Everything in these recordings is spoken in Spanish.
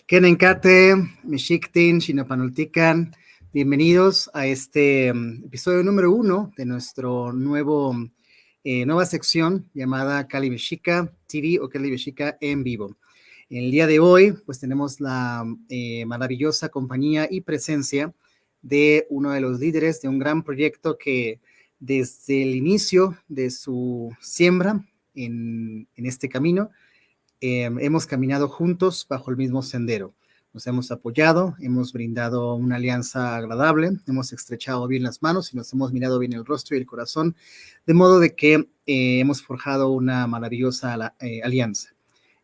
Kenenkate, Meshiktin, Shinapanultikan, bienvenidos a este episodio número 1 de nuestro nueva sección llamada Kali Mexica TV o Kali Mexica en vivo. El día de hoy, pues tenemos la maravillosa compañía y presencia de uno de los líderes de un gran proyecto que desde el inicio de su siembra en este camino, hemos caminado juntos bajo el mismo sendero. Nos hemos apoyado, hemos brindado una alianza agradable, hemos estrechado bien las manos y nos hemos mirado bien el rostro y el corazón, de modo de que hemos forjado una maravillosa alianza.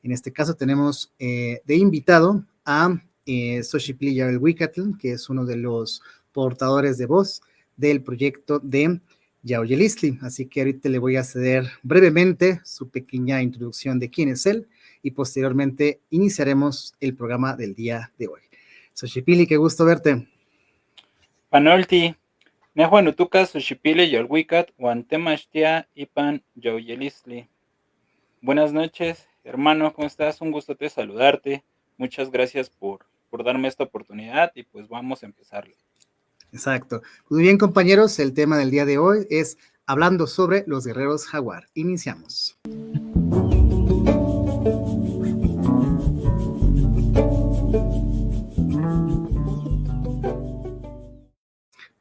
En este caso tenemos de invitado a Xochipilli Yarelhuicatl, que es uno de los portadores de voz del proyecto de Yaoyelistli. Así que ahorita le voy a ceder brevemente su pequeña introducción de quién es él y posteriormente iniciaremos el programa del día de hoy. Xochipilli, qué gusto verte. Panolti, Nehuanutuca, Xochipilli, Yolhuicat, Guantemachtia, Ipan, Yaoyelistli. Buenas noches, hermano, ¿cómo estás? Un gusto te saludarte. Muchas gracias por darme esta oportunidad y pues vamos a empezarle. Exacto. Muy bien, compañeros, el tema del día de hoy es hablando sobre los guerreros jaguar. Iniciamos.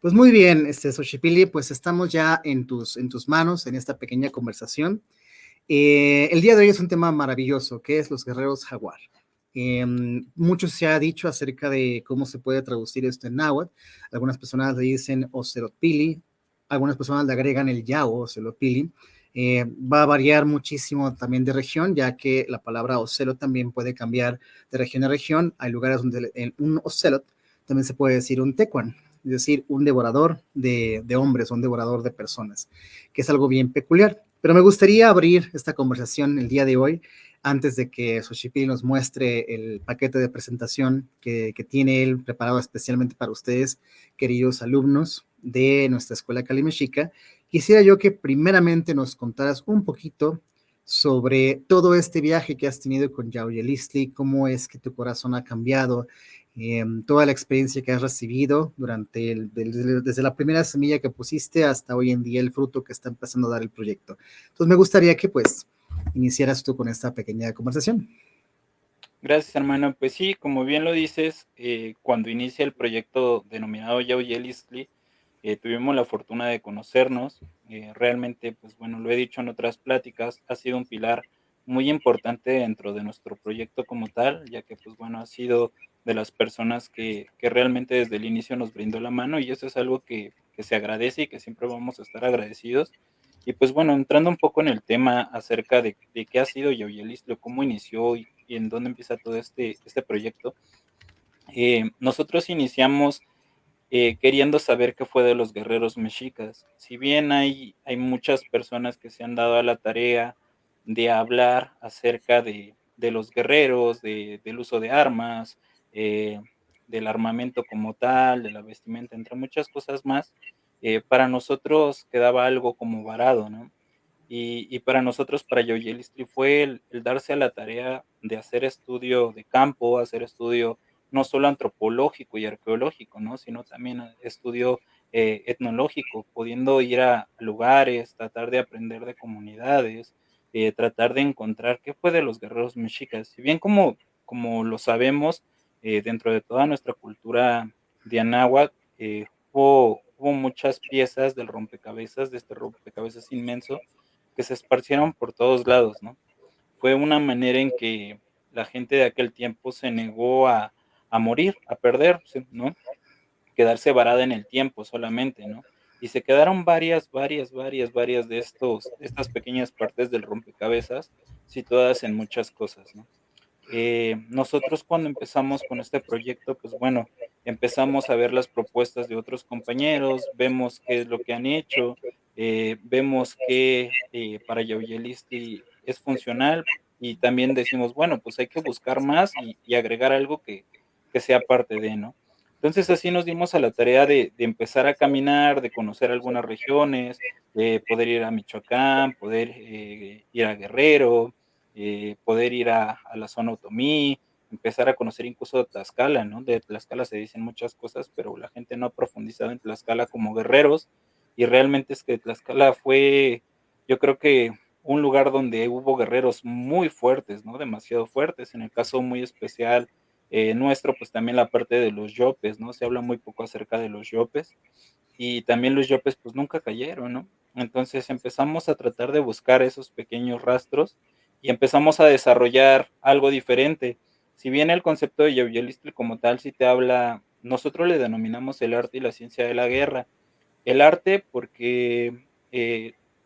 Pues muy bien, Xochipilli, pues estamos ya en tus manos en esta pequeña conversación. El día de hoy es un tema maravilloso, que es los guerreros jaguar. Mucho se ha dicho acerca de cómo se puede traducir esto en náhuatl. Algunas personas le dicen Ocelotpili, algunas personas le agregan el yao, Ocelotpili. Va a variar muchísimo también de región, ya que la palabra ocelot también puede cambiar de región a región. Hay lugares donde un ocelot también se puede decir un tecuan, es decir, un devorador de hombres, un devorador de personas, que es algo bien peculiar. Pero me gustaría abrir esta conversación el día de hoy, antes de que Xochipilli nos muestre el paquete de presentación que tiene él preparado especialmente para ustedes, queridos alumnos de nuestra escuela Kali Mexica. Quisiera yo que primeramente nos contaras un poquito sobre todo este viaje que has tenido con Yaoyelistli, cómo es que tu corazón ha cambiado, toda la experiencia que has recibido desde la primera semilla que pusiste hasta hoy en día el fruto que está empezando a dar el proyecto. Entonces me gustaría que pues iniciaras tú con esta pequeña conversación. Gracias, hermano. Pues sí, como bien lo dices, cuando inicia el proyecto denominado Yaoyelistli, tuvimos la fortuna de conocernos. Realmente, pues bueno, lo he dicho en otras pláticas, ha sido un pilar muy importante dentro de nuestro proyecto como tal, ya que pues bueno, ha sido de las personas que realmente desde el inicio nos brindó la mano y eso es algo que se agradece y que siempre vamos a estar agradecidos. Y pues bueno, entrando un poco en el tema acerca de qué ha sido Yaoyelistli, cómo inició y en dónde empieza todo este proyecto, nosotros iniciamos queriendo saber qué fue de los guerreros mexicas. Si bien hay muchas personas que se han dado a la tarea de hablar acerca de los guerreros, del uso de armas, del armamento como tal, de la vestimenta, entre muchas cosas más, para nosotros quedaba algo como varado, ¿no? Y para nosotros, para Yoyelistli, fue el darse a la tarea de hacer estudio de campo, hacer estudio no solo antropológico y arqueológico, ¿no? Sino también estudio etnológico, pudiendo ir a lugares, tratar de aprender de comunidades, tratar de encontrar qué fue de los guerreros mexicas. Si bien como lo sabemos, dentro de toda nuestra cultura de Anáhuac, hubo muchas piezas del rompecabezas, de este rompecabezas inmenso, que se esparcieron por todos lados, ¿no? Fue una manera en que la gente de aquel tiempo se negó a morir, a perderse, ¿no? Quedarse varada en el tiempo solamente, ¿no? Y se quedaron varias de estas pequeñas partes del rompecabezas situadas en muchas cosas, ¿no? Nosotros cuando empezamos con este proyecto, pues bueno, empezamos a ver las propuestas de otros compañeros, vemos qué es lo que han hecho, vemos que para Yaoyelistli es funcional y también decimos, bueno, pues hay que buscar más y agregar algo que sea parte de, ¿no? Entonces así nos dimos a la tarea de empezar a caminar, de conocer algunas regiones, de poder ir a Michoacán, poder ir a Guerrero, poder ir a la zona otomí, empezar a conocer incluso Tlaxcala, ¿no? De Tlaxcala se dicen muchas cosas, pero la gente no ha profundizado en Tlaxcala como guerreros, y realmente es que Tlaxcala fue, yo creo que un lugar donde hubo guerreros muy fuertes, ¿no? Demasiado fuertes. En el caso muy especial nuestro, pues también la parte de los yopes, ¿no? Se habla muy poco acerca de los yopes, y también los yopes pues nunca cayeron, ¿no? Entonces empezamos a tratar de buscar esos pequeños rastros y empezamos a desarrollar algo diferente. Si bien el concepto de Yauyelistli como tal sí te habla, nosotros le denominamos el arte y la ciencia de la guerra. El arte porque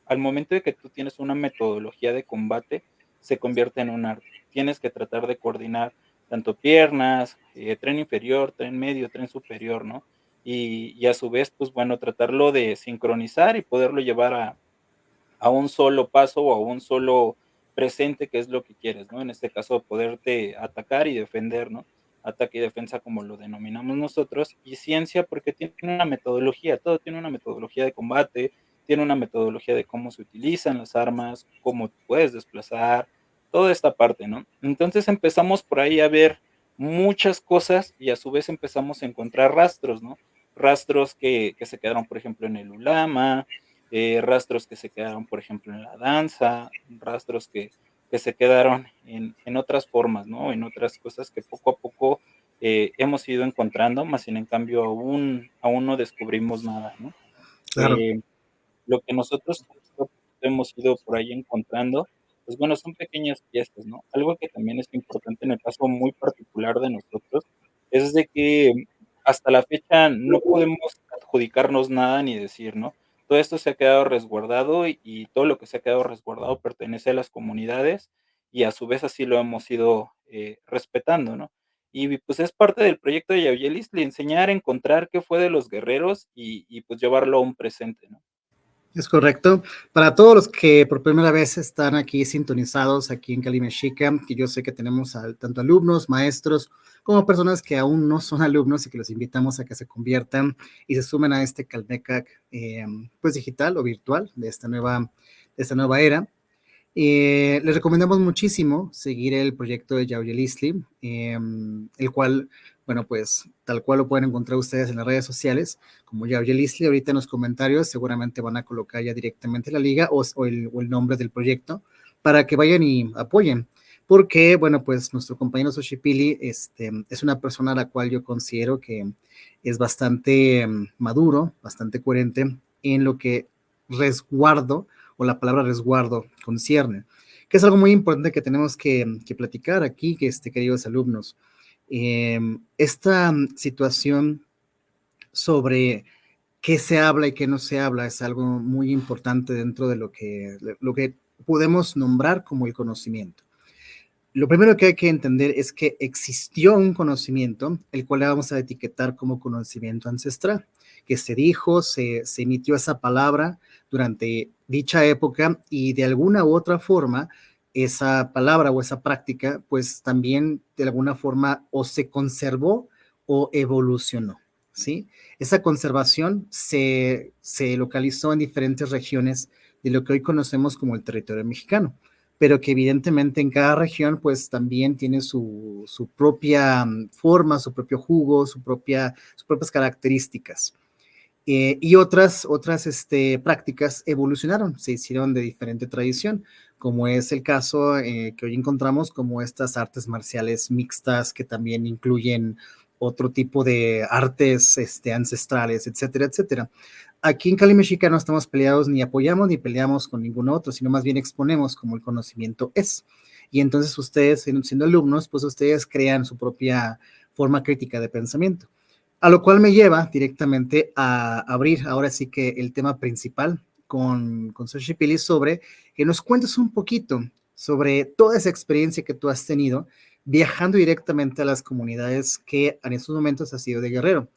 al momento de que tú tienes una metodología de combate, se convierte en un arte. Tienes que tratar de coordinar tanto piernas, tren inferior, tren medio, tren superior, ¿no? Y a su vez, pues bueno, tratarlo de sincronizar y poderlo llevar a un solo paso o a un solo presente, que es lo que quieres, ¿no? En este caso, poderte atacar y defender, ¿no? Ataque y defensa, como lo denominamos nosotros, y ciencia, porque tiene una metodología, todo tiene una metodología de combate, tiene una metodología de cómo se utilizan las armas, cómo te puedes desplazar, toda esta parte, ¿no? Entonces empezamos por ahí a ver muchas cosas y a su vez empezamos a encontrar rastros, ¿no? Rastros que se quedaron, por ejemplo, en el ulama, rastros que se quedaron, por ejemplo, en la danza, rastros que se quedaron en otras formas, ¿no? En otras cosas que poco a poco hemos ido encontrando, más sin en cambio aún no descubrimos nada, ¿no? Claro. Eh, lo que nosotros hemos ido por ahí encontrando, pues bueno, son pequeñas piezas, ¿no? Algo que también es importante en el caso muy particular de nosotros, es de que hasta la fecha no podemos adjudicarnos nada ni decir, ¿no? Todo esto se ha quedado resguardado y todo lo que se ha quedado resguardado pertenece a las comunidades y a su vez así lo hemos ido respetando, ¿no? Y pues es parte del proyecto de Yauyelistli, enseñar, encontrar qué fue de los guerreros y pues llevarlo a un presente, ¿no? Es correcto. Para todos los que por primera vez están aquí sintonizados aquí en Cali Mexica, que yo sé que tenemos tanto alumnos, maestros, como personas que aún no son alumnos y que los invitamos a que se conviertan y se sumen a este Calmecac pues digital o virtual de esta nueva era. Les recomendamos muchísimo seguir el proyecto de Yauyelistli, el cual, bueno, pues tal cual lo pueden encontrar ustedes en las redes sociales, como Yauyelistli. Ahorita en los comentarios seguramente van a colocar ya directamente la liga o el nombre del proyecto para que vayan y apoyen. Porque, bueno, pues nuestro compañero Xochipilli es una persona a la cual yo considero que es bastante maduro, bastante coherente en lo que resguardo o la palabra resguardo concierne, que es algo muy importante que tenemos que platicar aquí, queridos alumnos. Esta situación sobre qué se habla y qué no se habla es algo muy importante dentro de lo que podemos nombrar como el conocimiento. Lo primero que hay que entender es que existió un conocimiento, el cual le vamos a etiquetar como conocimiento ancestral, que se dijo, se emitió esa palabra durante dicha época y de alguna u otra forma esa palabra o esa práctica pues también de alguna forma o se conservó o evolucionó, ¿sí? Esa conservación se localizó en diferentes regiones de lo que hoy conocemos como el territorio mexicano, pero que evidentemente en cada región pues también tiene su propia forma, su propio jugo, sus propias características. Y otras prácticas evolucionaron, se hicieron de diferente tradición, como es el caso que hoy encontramos como estas artes marciales mixtas que también incluyen otro tipo de artes ancestrales, etcétera, etcétera. Aquí en Cali Mexica no estamos peleados ni apoyamos ni peleamos con ningún otro, sino más bien exponemos como el conocimiento es. Y entonces ustedes, siendo alumnos, pues ustedes crean su propia forma crítica de pensamiento. A lo cual me lleva directamente a abrir ahora sí que el tema principal con Xochipilli sobre que nos cuentes un poquito sobre toda esa experiencia que tú has tenido viajando directamente a las comunidades que en estos momentos has sido de Guerrero.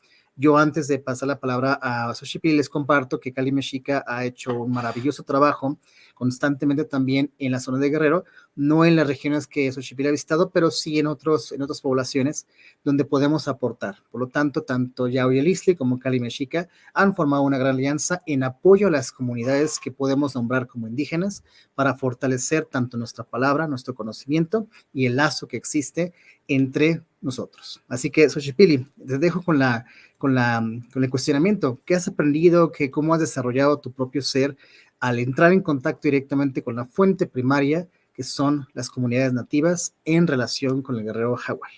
Yo antes de pasar la palabra a Xochipilli les comparto que Cali Mexica ha hecho un maravilloso trabajo constantemente también en la zona de Guerrero, no en las regiones que Xochipilli ha visitado, pero sí en otras poblaciones donde podemos aportar. Por lo tanto, tanto Yauyelistli como Cali Mexica han formado una gran alianza en apoyo a las comunidades que podemos nombrar como indígenas para fortalecer tanto nuestra palabra, nuestro conocimiento y el lazo que existe entre nosotros. Así que, Xochipilli, te dejo con el cuestionamiento. ¿Qué has aprendido? ¿Cómo has desarrollado tu propio ser al entrar en contacto directamente con la fuente primaria, que son las comunidades nativas, en relación con el guerrero jaguar?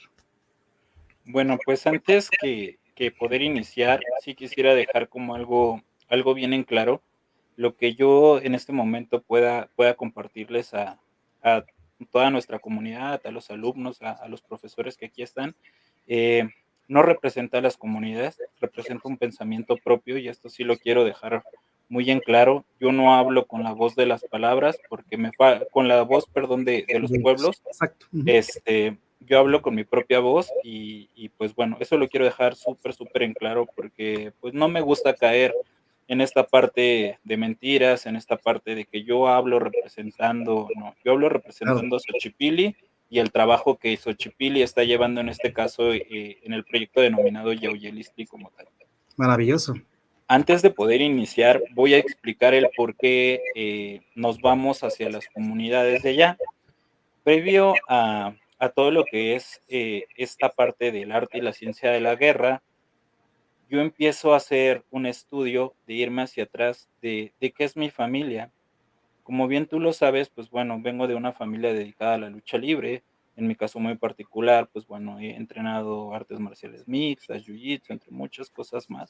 Bueno, pues antes que poder iniciar, sí quisiera dejar como algo bien en claro, lo que yo en este momento pueda compartirles a toda nuestra comunidad, a los alumnos, a los profesores que aquí están, eh, no representa a las comunidades, representa un pensamiento propio y esto sí lo quiero dejar muy en claro. Yo no hablo con la voz de las palabras porque con la voz, perdón, de los pueblos. Exacto. Uh -huh. Yo hablo con mi propia voz y pues bueno, eso lo quiero dejar súper, súper en claro porque pues no me gusta caer en esta parte de mentiras, en esta parte de que yo hablo representando, no, yo hablo Claro. representando a Xochipilli y el trabajo que Xochipilli está llevando en este caso en el proyecto denominado Yauyelistli como tal. Maravilloso. Antes de poder iniciar, voy a explicar el por qué nos vamos hacia las comunidades de allá. Previo a todo lo que es esta parte del arte y la ciencia de la guerra, yo empiezo a hacer un estudio de irme hacia atrás de qué es mi familia. Como bien tú lo sabes, pues bueno, vengo de una familia dedicada a la lucha libre. En mi caso muy particular, pues bueno, he entrenado artes marciales mixtas, jiu-jitsu, entre muchas cosas más.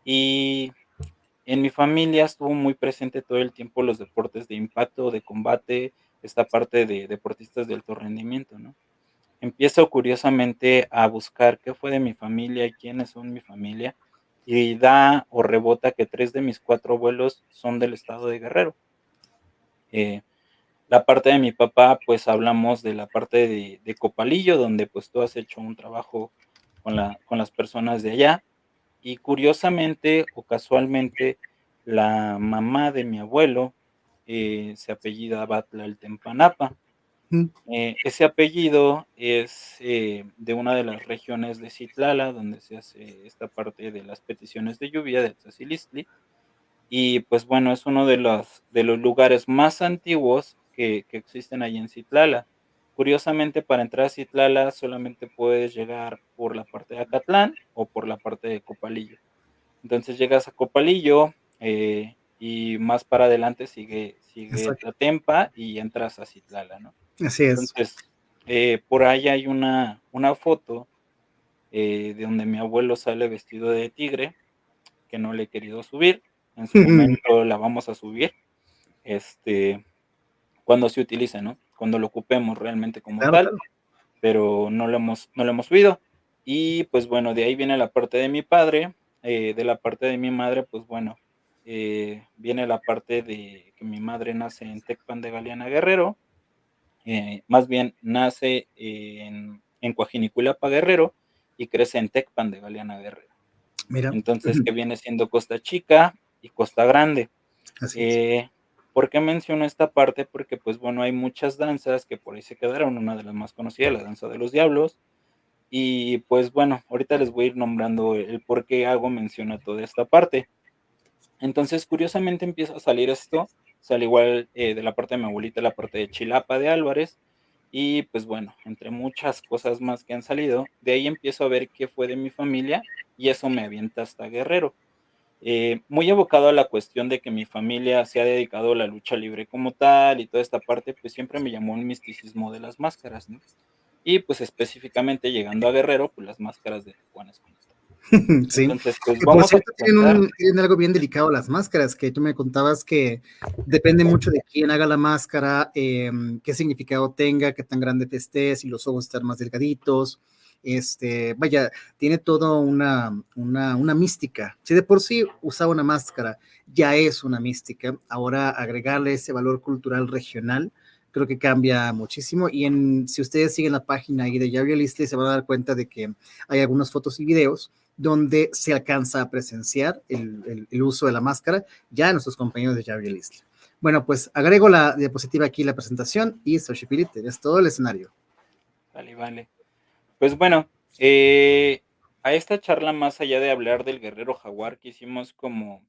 Y en mi familia estuvo muy presente todo el tiempo los deportes de impacto, de combate, esta parte de deportistas de alto rendimiento, ¿no? Empiezo curiosamente a buscar qué fue de mi familia y quiénes son mi familia, y da o rebota que 3 de mis 4 abuelos son del estado de Guerrero. Eh, la parte de mi papá, pues hablamos de la parte de Copalillo, donde pues tú has hecho un trabajo con las personas de allá. Y curiosamente o casualmente, la mamá de mi abuelo se apellidaba Tlaltempanapa. Mm. Ese apellido es de una de las regiones de Citlala, donde se hace esta parte de las peticiones de lluvia de Tzazilistli. Y pues bueno, es uno de los lugares más antiguos que existen ahí en Citlala. Curiosamente, para entrar a Citlala solamente puedes llegar por la parte de Acatlán o por la parte de Copalillo. Entonces llegas a Copalillo y más para adelante sigue Exacto. Tlatempa y entras a Citlala, ¿no? Así es. Entonces, por ahí hay una foto de donde mi abuelo sale vestido de tigre, que no le he querido subir. En su momento la vamos a subir, este, cuando se utilice, ¿no? Cuando lo ocupemos realmente como Claro, tal, claro. pero no lo hemos subido. Y pues bueno, de ahí viene la parte de mi padre, de la parte de mi madre, pues bueno, viene la parte de que mi madre nace en Tecpan de Galeana Guerrero, más bien nace en Coajinicuilapa Guerrero y crece en Tecpan de Galeana Guerrero. Mira. Entonces, que viene siendo Costa Chica y Costa Grande. Así es. Eh, ¿Por qué menciono esta parte? Porque, pues bueno, hay muchas danzas que por ahí se quedaron. Una de las más conocidas, la danza de los diablos. Y pues bueno, ahorita les voy a ir nombrando el por qué hago mención a toda esta parte. Entonces, curiosamente empieza a salir esto, sale igual de la parte de mi abuelita, la parte de Chilapa de Álvarez, y pues bueno, entre muchas cosas más que han salido, de ahí empiezo a ver qué fue de mi familia y eso me avienta hasta Guerrero. Muy evocado a la cuestión de que mi familia se ha dedicado a la lucha libre como tal y toda esta parte, pues siempre me llamó el misticismo de las máscaras, ¿no? Y pues específicamente llegando a Guerrero, pues las máscaras de Tecuanes como tal. Sí, Entonces, pues que por vamos a cierto comenzar. tienen algo bien delicado las máscaras, que tú me contabas que depende mucho de quién haga la máscara, qué significado tenga, qué tan grande te estés, si los ojos están más delgaditos, vaya, tiene toda una mística. Si de por sí usaba una máscara, ya es una mística, ahora agregarle ese valor cultural regional, creo que cambia muchísimo. Y si ustedes siguen la página ahí de Javier Listley, se van a dar cuenta de que hay algunas fotos y videos donde se alcanza a presenciar el uso de la máscara ya en nuestros compañeros de Javier Listley. Bueno, pues agrego la diapositiva aquí, la presentación, y Xochipilli, es todo el escenario. Vale, vale. Pues bueno, a esta charla, más allá de hablar del guerrero jaguar, quisimos como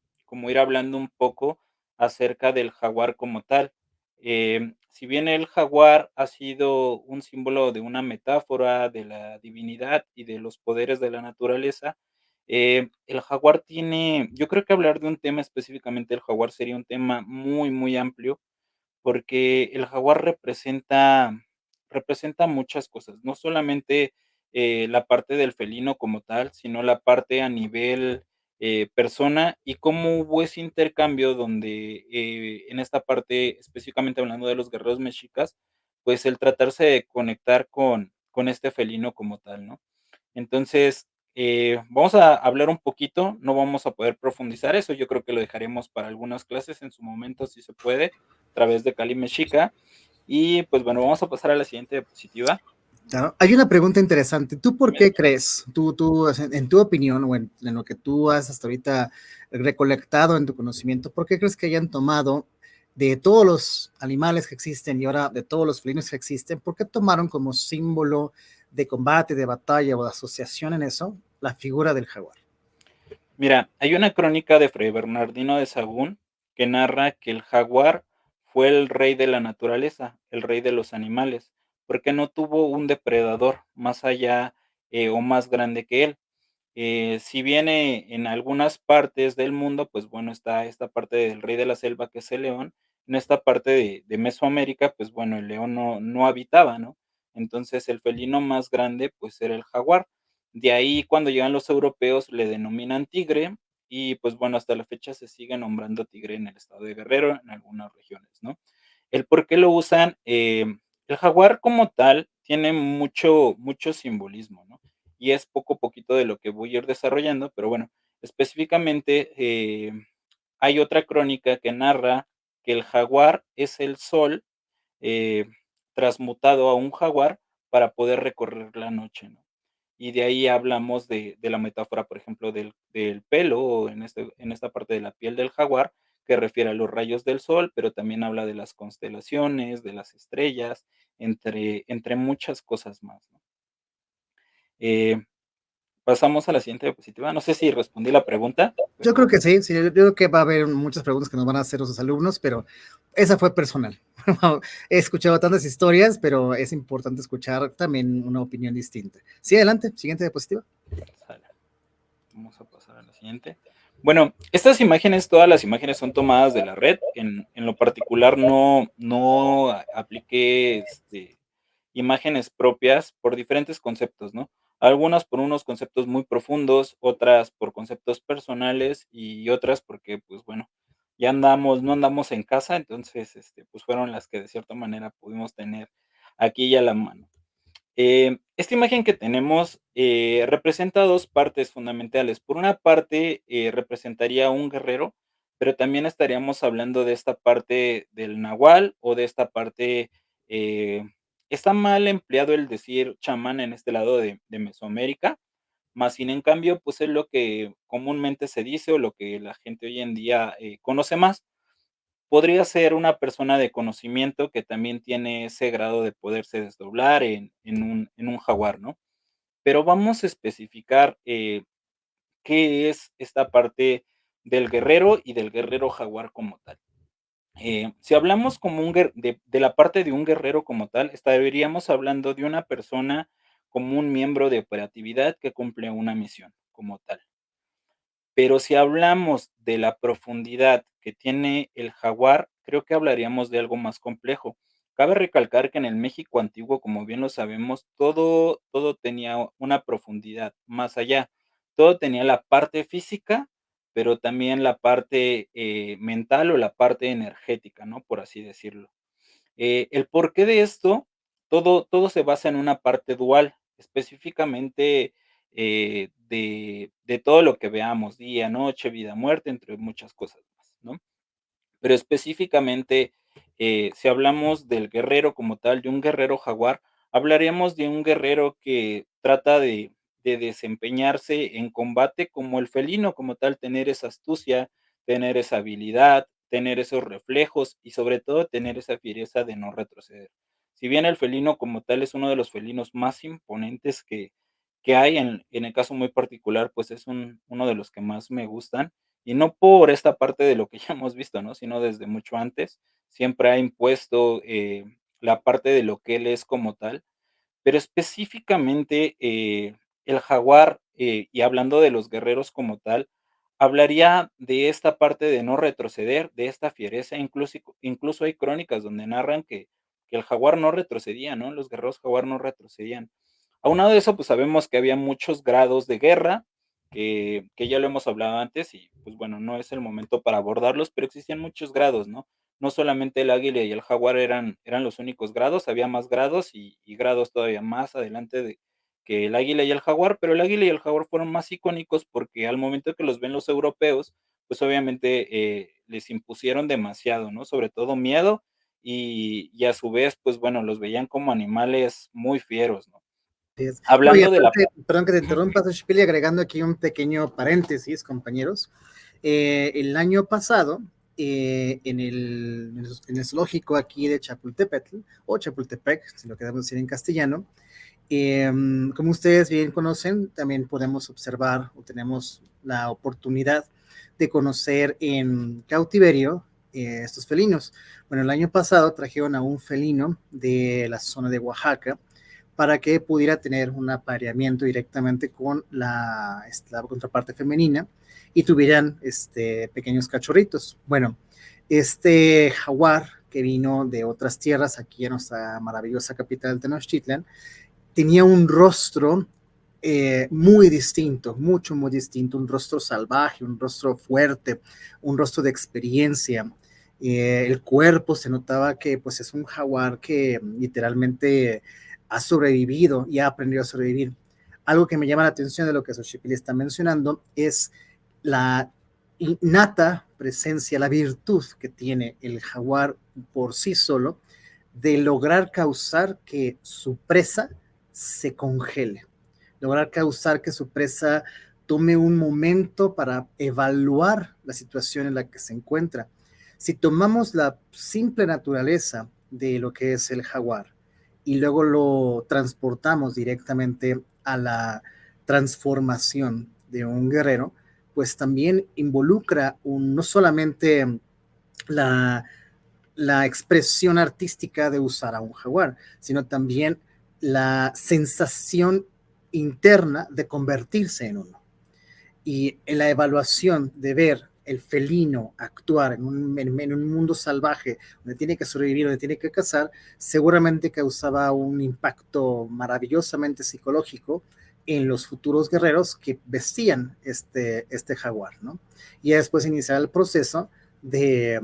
ir hablando un poco acerca del jaguar como tal. Si bien el jaguar ha sido un símbolo de una metáfora de la divinidad y de los poderes de la naturaleza, el jaguar tiene, yo creo que hablar de un tema específicamente del jaguar sería un tema muy, muy amplio, porque el jaguar representa muchas cosas, no solamente, la parte del felino como tal, sino la parte a nivel, persona, y cómo hubo ese intercambio donde, en esta parte, específicamente hablando de los guerreros mexicas, pues, el tratarse de conectar con este felino como tal, ¿no? Entonces, vamos a hablar un poquito, no vamos a poder profundizar eso, yo creo que lo dejaremos para algunas clases en su momento, si se puede, a través de Cali Mexica. Y pues bueno, vamos a pasar a la siguiente diapositiva. Claro. Hay una pregunta interesante. ¿Tú por Dime. qué crees, en tu opinión o en lo que tú has hasta ahorita recolectado en tu conocimiento, por qué crees que hayan tomado de todos los animales que existen y ahora de todos los felinos que existen, por qué tomaron como símbolo de combate, de batalla o de asociación en eso la figura del jaguar? Mira, hay una crónica de Fray Bernardino de Sahagún que narra que el jaguar fue el rey de la naturaleza, el rey de los animales, porque no tuvo un depredador más allá, o más grande que él. Si bien, en algunas partes del mundo, pues bueno, está esta parte del rey de la selva, que es el león, en esta parte de Mesoamérica, pues bueno, el león no habitaba, ¿no? Entonces, el felino más grande, pues era el jaguar. De ahí, cuando llegan los europeos, le denominan tigre y, pues bueno, hasta la fecha se sigue nombrando tigre en el estado de Guerrero, en algunas regiones, ¿no? El por qué lo usan, el jaguar como tal tiene mucho simbolismo, ¿no? Y es poco a poquito de lo que voy a ir desarrollando, pero bueno, específicamente, hay otra crónica que narra que el jaguar es el sol, eh, transmutado a un jaguar para poder recorrer la noche, ¿no? Y de ahí hablamos de la metáfora, por ejemplo, del pelo, o en esta parte de la piel del jaguar, que refiere a los rayos del sol, pero también habla de las constelaciones, de las estrellas, entre muchas cosas más, ¿no? Eh, Pasamos a la siguiente diapositiva. No sé si respondí la pregunta, Yo creo pero que sí, sí, yo creo que va a haber muchas preguntas que nos van a hacer los alumnos, pero esa fue personal. He escuchado tantas historias, pero es importante escuchar también una opinión distinta. Sí, adelante, siguiente diapositiva. sale. Vamos a pasar a la siguiente. Bueno, estas imágenes, todas las imágenes son tomadas de la red. En lo particular no apliqué imágenes propias por diferentes conceptos, ¿no? Algunas por unos conceptos muy profundos, otras por conceptos personales y otras porque, pues bueno, no andamos en casa, entonces, pues fueron las que de cierta manera pudimos tener aquí ya a la mano. Esta imagen que tenemos, representa 2 partes fundamentales. Por una parte, representaría a un guerrero, pero también estaríamos hablando de esta parte del nahual o de esta parte, eh, está mal empleado el decir chamán en este lado de Mesoamérica, más sin en cambio, pues es lo que comúnmente se dice o lo que la gente hoy en día, conoce más. Podría ser una persona de conocimiento que también tiene ese grado de poderse desdoblar en un jaguar, ¿no? Pero vamos a especificar, qué es esta parte del guerrero y del guerrero jaguar como tal. Si hablamos como un guer de la parte de un guerrero como tal, estaríamos hablando de una persona como un miembro de operatividad que cumple una misión como tal. Pero si hablamos de la profundidad que tiene el jaguar, creo que hablaríamos de algo más complejo. Cabe recalcar que en el México antiguo, como bien lo sabemos, todo tenía una profundidad más allá. Todo tenía la parte física, pero también la parte, mental o la parte energética, ¿no? Por así decirlo. El porqué de esto, todo se basa en una parte dual, específicamente, de todo lo que veamos, día, noche, vida, muerte, entre muchas cosas más, ¿no? Pero específicamente, Si hablamos del guerrero como tal, de un guerrero jaguar, hablaríamos de un guerrero que trata de desempeñarse en combate como el felino como tal, tener esa astucia, tener esa habilidad, tener esos reflejos y sobre todo tener esa fiereza de no retroceder. Si bien el felino como tal es uno de los felinos más imponentes que hay, en el caso muy particular, pues es uno de los que más me gustan, y no por esta parte de lo que ya hemos visto, ¿no? Sino desde mucho antes, siempre ha impuesto, la parte de lo que él es como tal, pero específicamente, el jaguar, y hablando de los guerreros como tal, hablaría de esta parte de no retroceder, de esta fiereza, incluso hay crónicas donde narran que el jaguar no retrocedía, ¿no? Los guerreros jaguar no retrocedían. Aunado de eso, pues sabemos que había muchos grados de guerra, que ya lo hemos hablado antes y, pues bueno, no es el momento para abordarlos, pero existían muchos grados, ¿no? No solamente el águila y el jaguar eran los únicos grados, había más grados y grados todavía más adelante de que el águila y el jaguar, pero el águila y el jaguar fueron más icónicos porque al momento que los ven los europeos, pues obviamente, les impusieron demasiado, ¿no? Sobre todo miedo y a su vez, pues bueno, los veían como animales muy fieros, ¿no? Es. No, y Hablando de la aparte, perdón que te ujú, interrumpa, Xochipilli, agregando aquí un pequeño paréntesis, compañeros. El año pasado, en el zoológico aquí de Chapultepetl, o Chapultepec, si lo queremos decir en castellano, como ustedes bien conocen, también podemos observar o tenemos la oportunidad de conocer en cautiverio estos felinos. Bueno, el año pasado trajeron a un felino de la zona de Oaxaca para que pudiera tener un apareamiento directamente con la contraparte femenina y tuvieran pequeños cachorritos. Bueno, este jaguar que vino de otras tierras aquí en nuestra maravillosa capital Tenochtitlan, tenía un rostro muy distinto, mucho, muy distinto, un rostro salvaje, un rostro fuerte, un rostro de experiencia. El cuerpo se notaba que pues es un jaguar que literalmente ha sobrevivido y ha aprendido a sobrevivir. Algo que me llama la atención de lo que Xochipilli está mencionando es la innata presencia, la virtud que tiene el jaguar por sí solo de lograr causar que su presa se congele, lograr causar que su presa tome un momento para evaluar la situación en la que se encuentra. Si tomamos la simple naturaleza de lo que es el jaguar y luego lo transportamos directamente a la transformación de un guerrero, pues también involucra no solamente la la expresión artística de usar a un jaguar, sino también la sensación interna de convertirse en uno. Y en la evaluación de ver el felino actuar en un mundo salvaje donde tiene que sobrevivir, donde tiene que cazar, seguramente causaba un impacto maravillosamente psicológico en los futuros guerreros que vestían este jaguar, ¿no? Y después iniciar el proceso de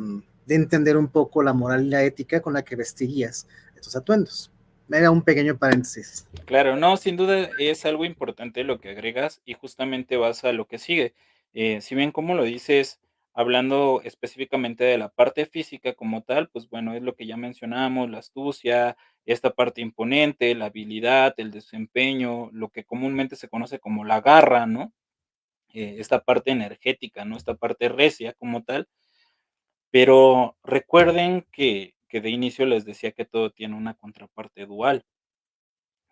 entender un poco la moral y la ética con la que vestirías estos atuendos. Era un pequeño paréntesis. claro, no, sin duda es algo importante lo que agregas y justamente vas a lo que sigue. Si bien como lo dices, hablando específicamente de la parte física como tal, pues bueno, es lo que ya mencionamos, la astucia, esta parte imponente, la habilidad, el desempeño, lo que comúnmente se conoce como la garra, ¿no? Esta parte energética, ¿no? Esta parte recia como tal. Pero recuerden que de inicio les decía que todo tiene una contraparte dual.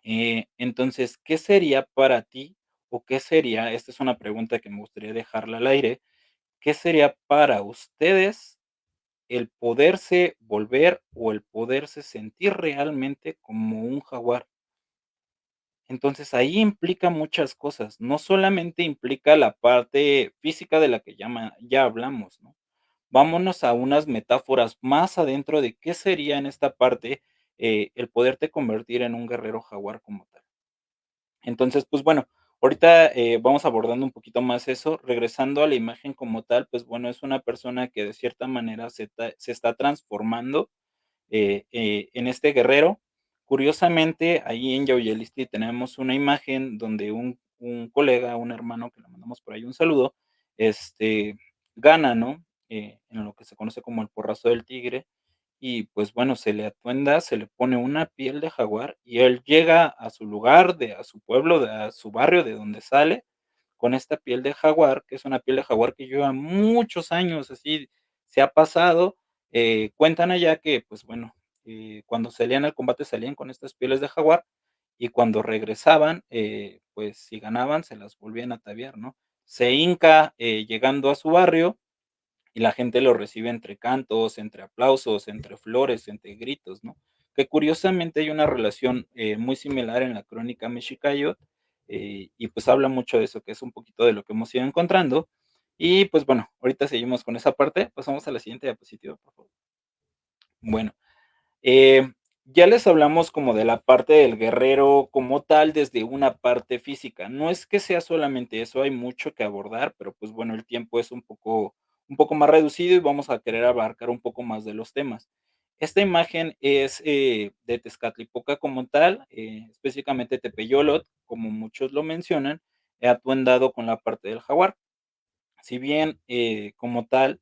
Entonces, ¿qué sería para ti o qué sería? Esta es una pregunta que me gustaría dejarla al aire. ¿Qué sería para ustedes el poderse volver o el poderse sentir realmente como un jaguar? Entonces, ahí implica muchas cosas, no solamente implica la parte física de la que ya hablamos, ¿no? Vámonos a unas metáforas más adentro de qué sería en esta parte, el poderte convertir en un guerrero jaguar como tal. Entonces, pues bueno, ahorita, vamos abordando un poquito más eso. Regresando a la imagen como tal, pues bueno, es una persona que de cierta manera se está transformando, en este guerrero. Curiosamente, ahí en Yauyelistli tenemos una imagen donde un colega, un hermano, que le mandamos por ahí un saludo, este, gana, ¿no? En lo que se conoce como el porrazo del tigre. y pues bueno, se le atuenda, se le pone una piel de jaguar y él llega a su lugar, a su pueblo, a su barrio de donde sale, con esta piel de jaguar, que es una piel de jaguar que lleva muchos años, así se ha pasado. Cuentan allá que, pues bueno, cuando salían al combate salían con estas pieles de jaguar y cuando regresaban, pues si ganaban se las volvían a ataviar, ¿no? Se hinca llegando a su barrio y la gente lo recibe entre cantos, entre aplausos, entre flores, entre gritos, ¿no? Que curiosamente hay una relación muy similar en la crónica Mexicayot, y pues habla mucho de eso, que es un poquito de lo que hemos ido encontrando. Y pues bueno, ahorita seguimos con esa parte, pasamos a la siguiente diapositiva, por favor. Bueno, eh, ya les hablamos como de la parte del guerrero como tal desde una parte física. No es que sea solamente eso, hay mucho que abordar, pero pues bueno, el tiempo es un poco más reducido y vamos a querer abarcar un poco más de los temas. Esta imagen es de Tezcatlipoca como tal, específicamente Tepeyolot, como muchos lo mencionan, atuendado con la parte del jaguar. Si bien como tal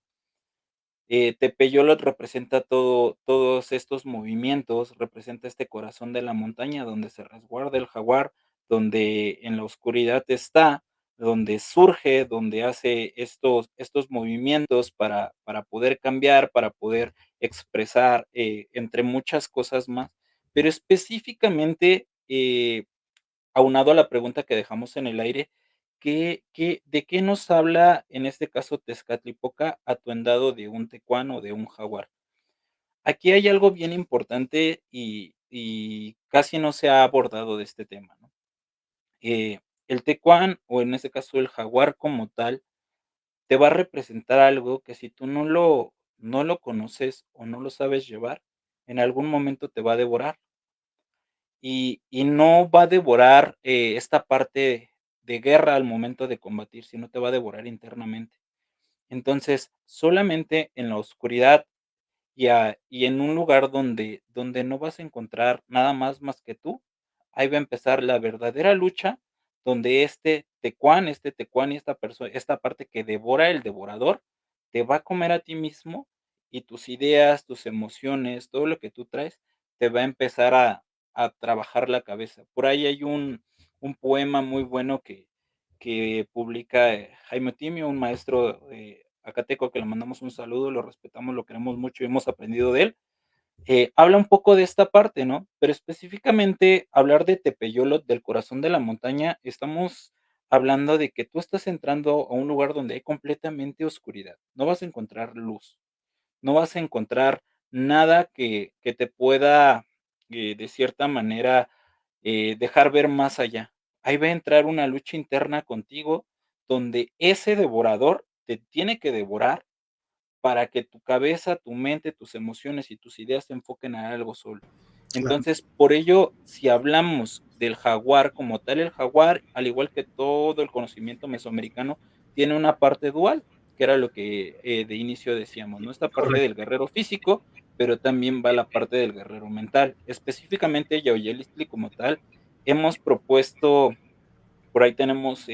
Tepeyolot representa todos estos movimientos, representa este corazón de la montaña donde se resguarda el jaguar, donde en la oscuridad está, donde surge, donde hace estos movimientos para poder cambiar, para poder expresar, entre muchas cosas más. Pero específicamente, aunado a la pregunta que dejamos en el aire, de qué nos habla, en este caso, Tezcatlipoca, atuendado de un tecuán o de un jaguar? Aquí hay algo bien importante y casi no se ha abordado de este tema, ¿no? El tecuán, o en este caso el jaguar como tal, te va a representar algo que si tú no lo conoces o no lo sabes llevar, en algún momento te va a devorar. Y no va a devorar, esta parte de guerra al momento de combatir, sino te va a devorar internamente. Entonces, solamente en la oscuridad y en un lugar donde no vas a encontrar nada más que tú, ahí va a empezar la verdadera lucha, donde este tecuán y esta parte que devora el devorador, te va a comer a ti mismo y tus ideas, tus emociones, todo lo que tú traes, te va a empezar a trabajar la cabeza. Por ahí hay un poema muy bueno que publica, Jaime Otimio, un maestro, acateco, que le mandamos un saludo, lo respetamos, lo queremos mucho y hemos aprendido de él. Habla un poco de esta parte, ¿no? Pero específicamente hablar de Tepeyolot, del corazón de la montaña, estamos hablando de que tú estás entrando a un lugar donde hay completamente oscuridad. No vas a encontrar luz, no vas a encontrar nada que te pueda, de cierta manera, dejar ver más allá. Ahí va a entrar una lucha interna contigo, donde ese devorador te tiene que devorar para que tu cabeza, tu mente, tus emociones y tus ideas se enfoquen a algo solo. Claro, Entonces, por ello, si hablamos del jaguar como tal, el jaguar, al igual que todo el conocimiento mesoamericano, tiene una parte dual, que era lo que de inicio decíamos, ¿no? Esta parte del correcto. guerrero físico, pero también va la parte del guerrero mental. Específicamente, Yaoyelistli como tal, hemos propuesto por ahí tenemos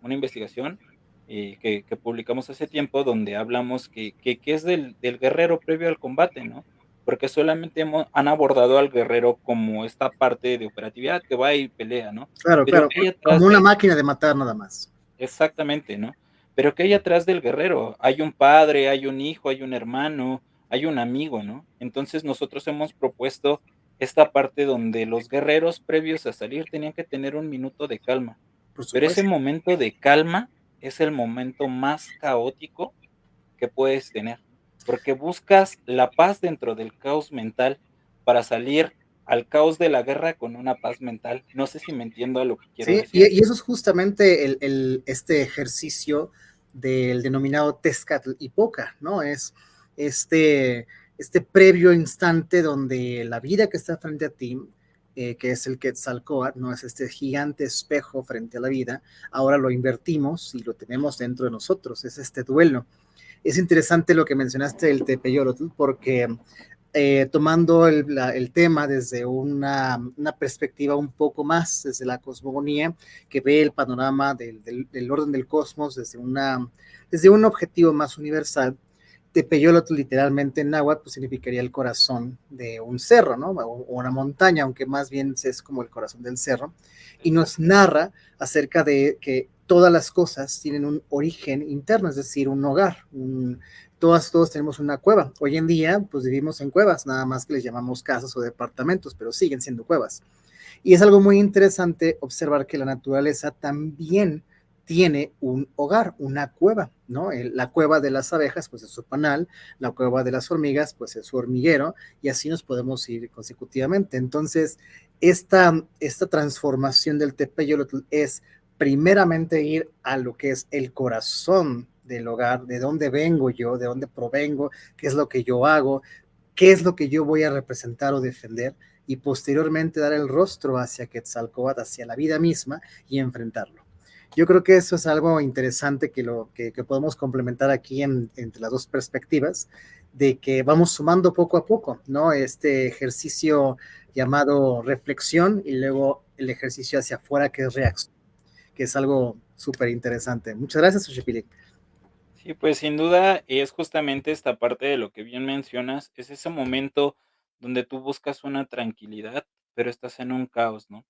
una investigación que publicamos hace tiempo donde hablamos que es del guerrero previo al combate, ¿no? Porque solamente han abordado al guerrero como esta parte de operatividad que va y pelea, ¿no? Claro, Pero claro, ¿qué hay como atrás una del máquina de matar nada más. exactamente, ¿no? Pero ¿qué hay atrás del guerrero? Hay un padre, hay un hijo, hay un hermano, hay un amigo, ¿no? Entonces nosotros hemos propuesto esta parte donde los guerreros previos a salir tenían que tener un minuto de calma, Por pero ese supuesto. momento de calma es el momento más caótico que puedes tener, porque buscas la paz dentro del caos mental para salir al caos de la guerra con una paz mental. No sé si me entiendo a lo que quiero Sí, decir. y eso es justamente este ejercicio del denominado Tezcatlipoca, ¿no? Es este, este previo instante donde la vida que está frente a ti, que es el Quetzalcóatl, ¿no? Es este gigante espejo frente a la vida, ahora lo invertimos y lo tenemos dentro de nosotros, es este duelo. Es interesante lo que mencionaste del Tepeyolotl, porque tomando el tema desde una perspectiva un poco más, desde la cosmogonía, que ve el panorama del orden del cosmos desde un objetivo más universal, Tepeyolotl literalmente en náhuatl pues significaría el corazón de un cerro, ¿no? O una montaña, aunque más bien es como el corazón del cerro, y nos Exacto. narra acerca de que todas las cosas tienen un origen interno, es decir, un hogar, todos tenemos una cueva. Hoy en día, pues vivimos en cuevas, nada más que les llamamos casas o departamentos, pero siguen siendo cuevas. Y es algo muy interesante observar que la naturaleza también tiene un hogar, una cueva, ¿no? La cueva de las abejas, pues es su panal, la cueva de las hormigas, pues es su hormiguero, y así nos podemos ir consecutivamente. Entonces, esta transformación del tepeyolotl es primeramente ir a lo que es el corazón del hogar, de dónde vengo yo, de dónde provengo, qué es lo que yo hago, qué es lo que yo voy a representar o defender, y posteriormente dar el rostro hacia Quetzalcóatl, hacia la vida misma y enfrentarlo. Yo creo que eso es algo interesante que podemos complementar aquí entre las dos perspectivas, de que vamos sumando poco a poco, ¿no? Este ejercicio llamado reflexión y luego el ejercicio hacia afuera que es reacción, que es algo súper interesante. Muchas gracias, Xochipilli. Sí, pues sin duda es justamente esta parte de lo que bien mencionas, es ese momento donde tú buscas una tranquilidad, pero estás en un caos, ¿no?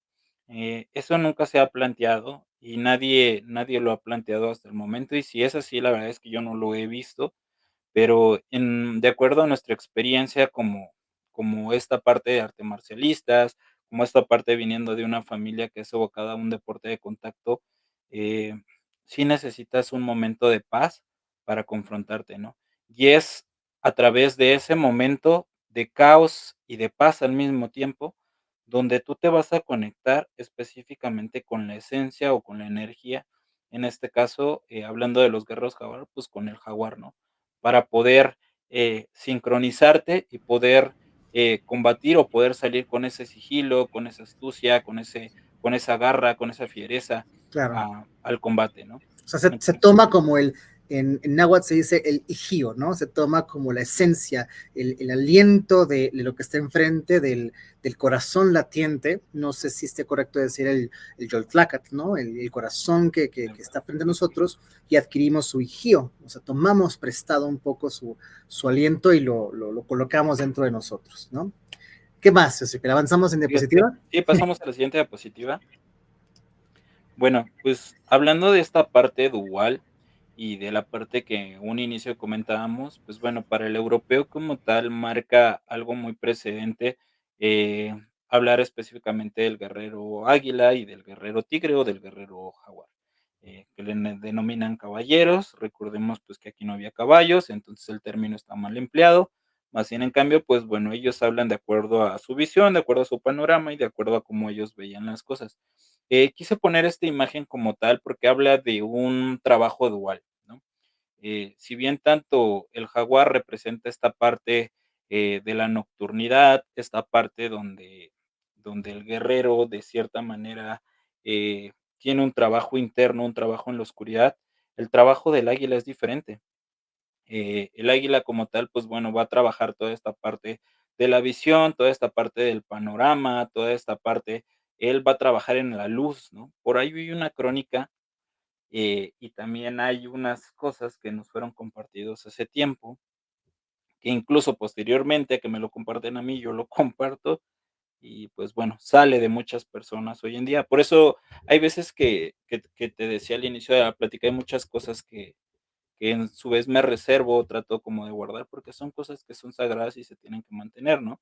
Eso nunca se ha planteado y nadie lo ha planteado hasta el momento, y si es así, la verdad es que yo no lo he visto. Pero de acuerdo a nuestra experiencia como esta parte de arte marcialistas, como esta parte viniendo de una familia que es evocada a un deporte de contacto, eh, sí necesitas un momento de paz para confrontarte, ¿no? Y es a través de ese momento de caos y de paz al mismo tiempo, donde tú te vas a conectar específicamente con la esencia o con la energía, en este caso, hablando de los guerreros jaguar, pues con el jaguar, ¿no? Para poder, sincronizarte y poder, combatir o poder salir con ese sigilo, con esa astucia, con esa garra, con esa fiereza Claro. al combate, ¿no? O sea, se Entonces, toma como en náhuatl se dice el hijio, ¿no? Se toma como la esencia, el aliento de lo que está enfrente, del corazón latiente, no sé si esté correcto decir el yoltlacat, ¿no? El corazón que está frente a nosotros, y adquirimos su hijio, o sea, tomamos prestado un poco su aliento y lo colocamos dentro de nosotros, ¿no? ¿Qué más? ¿Avanzamos en fíjate, diapositiva? sí, pasamos a la siguiente diapositiva. Bueno, pues hablando de esta parte dual y de la parte que un inicio comentábamos, pues bueno, para el europeo como tal marca algo muy precedente, hablar específicamente del guerrero águila y del guerrero tigre o del guerrero jaguar, que denominan caballeros. Recordemos pues que aquí no había caballos, entonces el término está mal empleado. Más bien en cambio, pues bueno, ellos hablan de acuerdo a su visión, de acuerdo a su panorama y de acuerdo a cómo ellos veían las cosas. Quise poner esta imagen como tal porque habla de un trabajo dual, ¿no? Si bien tanto el jaguar representa esta parte, de la nocturnidad, esta parte donde el guerrero de cierta manera, tiene un trabajo interno, un trabajo en la oscuridad, el trabajo del águila es diferente. El águila como tal, pues bueno, va a trabajar toda esta parte de la visión, toda esta parte del panorama, toda esta parte, él va a trabajar en la luz, ¿no? Por ahí vi una crónica, y también hay unas cosas que nos fueron compartidos hace tiempo, que incluso posteriormente a que me lo comparten a mí, yo lo comparto y, pues bueno, sale de muchas personas hoy en día. Por eso hay veces que te decía al inicio de la plática, hay muchas cosas que en su vez me reservo, trato como de guardar, porque son cosas que son sagradas y se tienen que mantener, ¿no?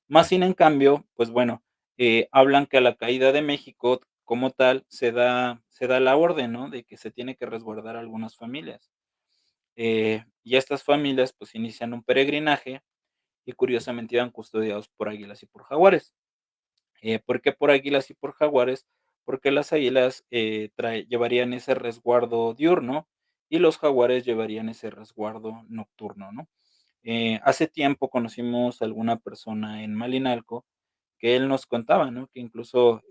Más sin en cambio, pues bueno, hablan que a la caída de México como tal se da la orden, ¿no? De que se tiene que resguardar algunas familias. Y estas familias pues inician un peregrinaje y curiosamente iban custodiados por águilas y por jaguares. ¿Por qué por águilas y por jaguares? Porque las águilas, llevarían ese resguardo diurno y los jaguares llevarían ese resguardo nocturno, ¿no? Hace tiempo conocimos a alguna persona en Malinalco que él nos contaba, ¿no? Que incluso,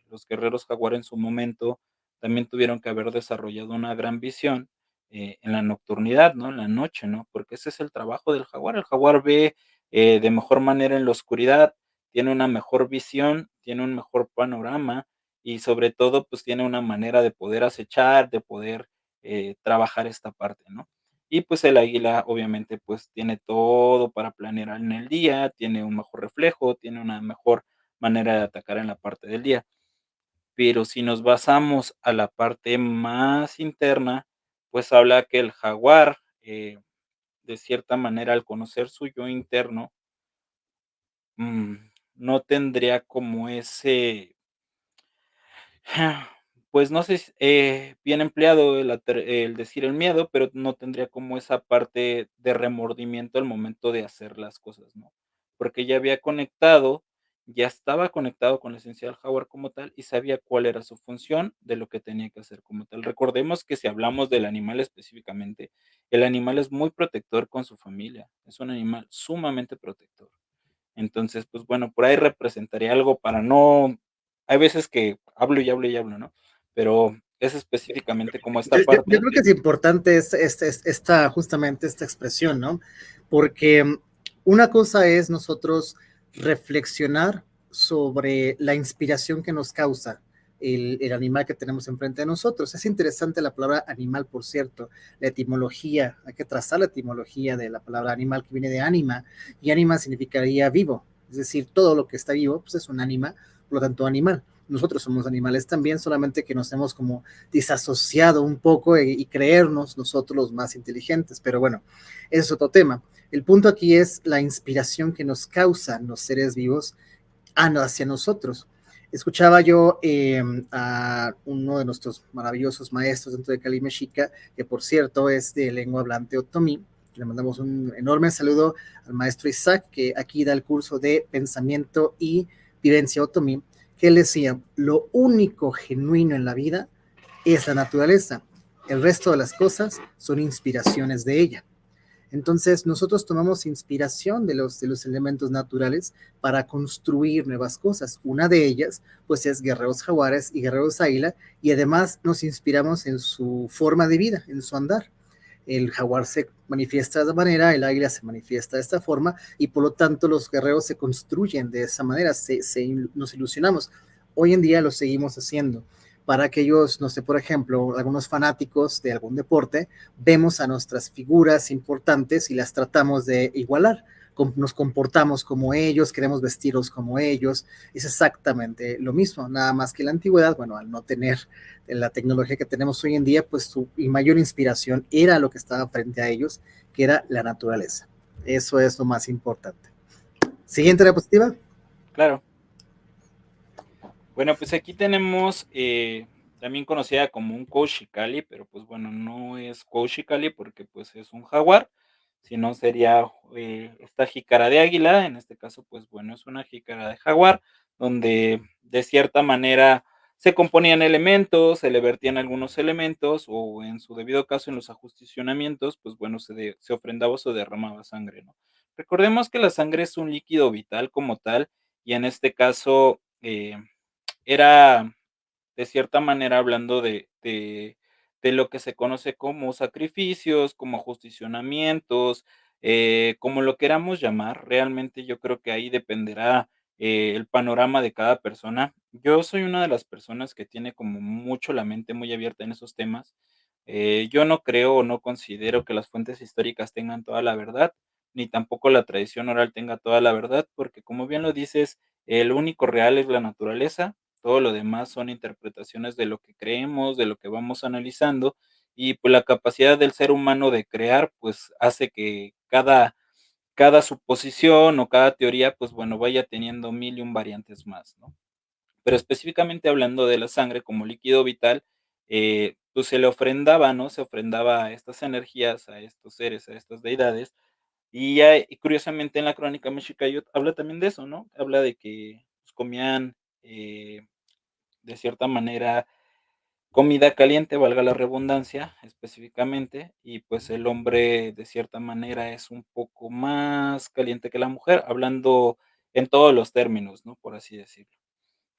los guerreros jaguar en su momento también tuvieron que haber desarrollado una gran visión, en la nocturnidad, ¿no? En la noche, ¿no? Porque ese es el trabajo del jaguar. El jaguar ve, de mejor manera en la oscuridad, tiene una mejor visión, tiene un mejor panorama y sobre todo, pues tiene una manera de poder acechar, de poder, trabajar esta parte, ¿no? Y pues el águila obviamente pues tiene todo para planear en el día, tiene un mejor reflejo, tiene una mejor manera de atacar en la parte del día. Pero si nos basamos a la parte más interna, pues habla que el jaguar, de cierta manera, al conocer su yo interno, mm, no tendría como ese, pues no sé, bien empleado el decir el miedo, pero no tendría como esa parte de remordimiento al momento de hacer las cosas, ¿no? Porque ya estaba conectado con la esencia del jaguar como tal y sabía cuál era su función de lo que tenía que hacer como tal. Recordemos que si hablamos del animal específicamente, el animal es muy protector con su familia, es un animal sumamente protector. Entonces, pues bueno, por ahí representaría algo para no hay veces que hablo y hablo y hablo, ¿no? Pero es específicamente como esta Yo parte. creo que es importante justamente esta expresión, ¿no? Porque una cosa es nosotros reflexionar sobre la inspiración que nos causa el animal que tenemos enfrente de nosotros. Es interesante la palabra animal, por cierto, la etimología, hay que trazar la etimología de la palabra animal que viene de anima, y anima significaría vivo, es decir, todo lo que está vivo pues es un anima, por lo tanto animal. Nosotros somos animales también, solamente que nos hemos como disasociado un poco y creernos nosotros los más inteligentes. Pero bueno, ese es otro tema. El punto aquí es la inspiración que nos causan los seres vivos hacia nosotros. Escuchaba yo a uno de nuestros maravillosos maestros dentro de Cali Mexica, que por cierto es de lengua hablante otomí. Le mandamos un enorme saludo al maestro Isaac, que aquí da el curso de pensamiento y vivencia otomí, que él decía, lo único genuino en la vida es la naturaleza. El resto de las cosas son inspiraciones de ella. Entonces, nosotros tomamos inspiración de los elementos naturales para construir nuevas cosas. Una de ellas, pues, es Guerreros Jaguares y Guerreros Águila, y además nos inspiramos en su forma de vida, en su andar. El jaguar se manifiesta de esa manera, el águila se manifiesta de esta forma, y por lo tanto los guerreros se construyen de esa manera, nos ilusionamos. Hoy en día lo seguimos haciendo. Para aquellos, no sé, por ejemplo, algunos fanáticos de algún deporte, vemos a nuestras figuras importantes y las tratamos de igualar. Nos comportamos como ellos, queremos vestirlos como ellos. Es exactamente lo mismo, nada más que la antigüedad, bueno, al no tener la tecnología que tenemos hoy en día, pues su mayor inspiración era lo que estaba frente a ellos, que era la naturaleza. Eso es lo más importante. Siguiente diapositiva. Claro. Bueno, pues aquí tenemos, también conocida como un Cauchicali, pero pues bueno, no es Cauchicali porque pues es un jaguar, sino sería esta jícara de águila, en este caso pues bueno, es una jícara de jaguar, donde de cierta manera se componían elementos, se le vertían algunos elementos, o en su debido caso en los ajusticionamientos, pues bueno, se ofrendaba o se derramaba sangre, ¿no? Recordemos que la sangre es un líquido vital como tal, y en este caso, era de cierta manera hablando de lo que se conoce como sacrificios, como justicionamientos, como lo queramos llamar. Realmente yo creo que ahí dependerá, el panorama de cada persona. Yo soy una de las personas que tiene como mucho la mente muy abierta en esos temas. Yo no creo o no considero que las fuentes históricas tengan toda la verdad, ni tampoco la tradición oral tenga toda la verdad, porque como bien lo dices, el único real es la naturaleza, todo lo demás son interpretaciones de lo que creemos, de lo que vamos analizando, y pues la capacidad del ser humano de crear, pues hace que cada suposición o cada teoría, pues bueno, vaya teniendo mil y un variantes más, ¿no? Pero específicamente hablando de la sangre como líquido vital, pues se le ofrendaba, ¿no? Se ofrendaba a estas energías, a estos seres, a estas deidades, y curiosamente en la crónica Mexicayot habla también de eso, ¿no? Habla de que pues, comían, de cierta manera, comida caliente, valga la redundancia, específicamente, y pues el hombre de cierta manera es un poco más caliente que la mujer, hablando en todos los términos, ¿no? Por así decirlo.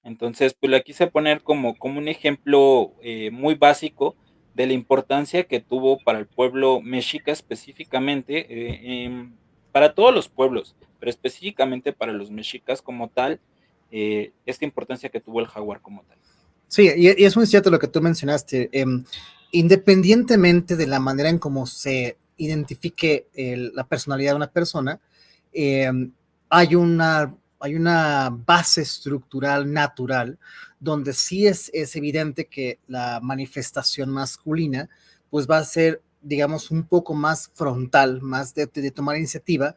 Entonces, pues la quise poner como un ejemplo muy básico de la importancia que tuvo para el pueblo mexica específicamente, para todos los pueblos, pero específicamente para los mexicas como tal, esta importancia que tuvo el jaguar como tal. Sí, y es muy cierto lo que tú mencionaste. Independientemente de la manera en cómo se identifique la personalidad de una persona, eh, hay una base estructural natural donde sí es evidente que la manifestación masculina pues va a ser, digamos, un poco más frontal, más de tomar iniciativa,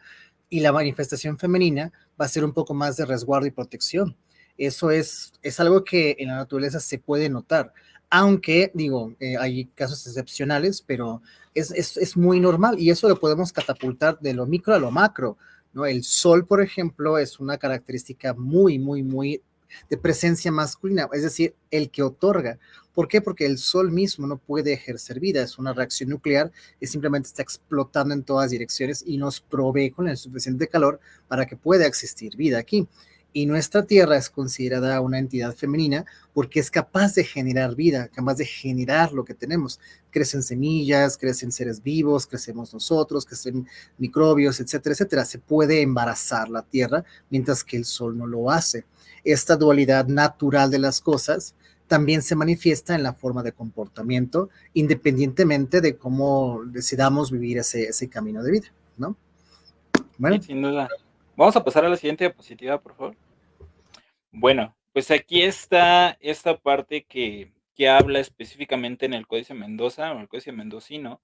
y la manifestación femenina va a ser un poco más de resguardo y protección. Eso es algo que en la naturaleza se puede notar, aunque, digo, hay casos excepcionales, pero es muy normal, y eso lo podemos catapultar de lo micro a lo macro, ¿no? El sol, por ejemplo, es una característica muy, muy, muy de presencia masculina, es decir, el que otorga. ¿Por qué? Porque el sol mismo no puede ejercer vida, es una reacción nuclear que simplemente está explotando en todas direcciones y nos provee con el suficiente calor para que pueda existir vida aquí. Y nuestra Tierra es considerada una entidad femenina porque es capaz de generar vida, capaz de generar lo que tenemos. Crecen semillas, crecen seres vivos, crecemos nosotros, crecen microbios, etcétera, etcétera. Se puede embarazar la Tierra mientras que el Sol no lo hace. Esta dualidad natural de las cosas también se manifiesta en la forma de comportamiento, independientemente de cómo decidamos vivir ese camino de vida, ¿no? Sí, Bueno, sin duda. Vamos a pasar a la siguiente diapositiva, por favor. Bueno, pues aquí está esta parte que habla específicamente en el Códice Mendoza, o en el Códice Mendocino,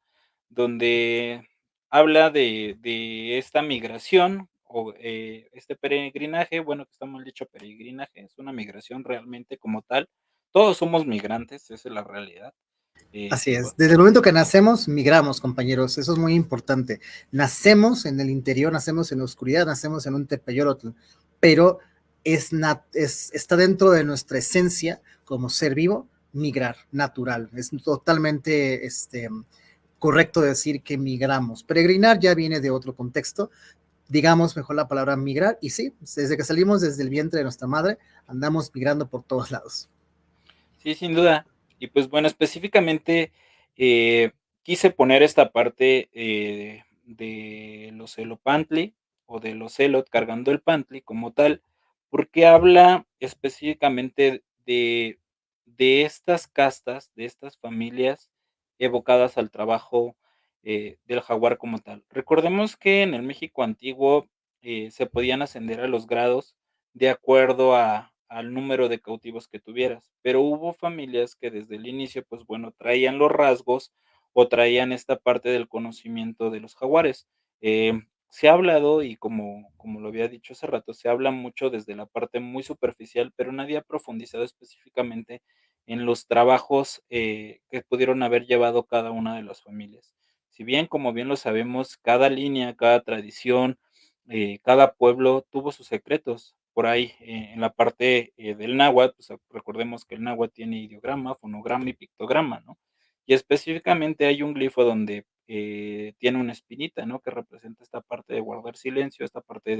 donde habla de esta migración, o, este peregrinaje, bueno, que está mal dicho peregrinaje, es una migración realmente como tal. Todos somos migrantes, esa es la realidad. así Digo, es. Desde el momento que nacemos, migramos, compañeros. Eso es muy importante. Nacemos en el interior, nacemos en la oscuridad, nacemos en un tepeyolotl, pero está dentro de nuestra esencia como ser vivo migrar, natural. Es totalmente correcto decir que migramos. Peregrinar ya viene de otro contexto. Digamos mejor la palabra migrar, y sí, desde que salimos desde el vientre de nuestra madre, andamos migrando por todos lados. sí, sin duda. Y pues bueno, específicamente, quise poner esta parte, de los Elopantli, o de los Elot cargando el Pantli como tal, porque habla específicamente de estas castas, de estas familias evocadas al trabajo, del jaguar como tal. Recordemos que en el México antiguo, se podían ascender a los grados de acuerdo a al número de cautivos que tuvieras, pero hubo familias que desde el inicio, pues bueno, traían los rasgos o traían esta parte del conocimiento de los jaguares. Se ha hablado, y como lo había dicho hace rato, se habla mucho desde la parte muy superficial, pero nadie ha profundizado específicamente en los trabajos, que pudieron haber llevado cada una de las familias. Si bien, como bien lo sabemos, cada línea, cada tradición, cada pueblo tuvo sus secretos. Por ahí, en la parte, del náhuatl, pues, recordemos que el náhuatl tiene ideograma, fonograma y pictograma, ¿no? Y específicamente hay un glifo donde, tiene una espinita, ¿no? Que representa esta parte de guardar silencio, esta parte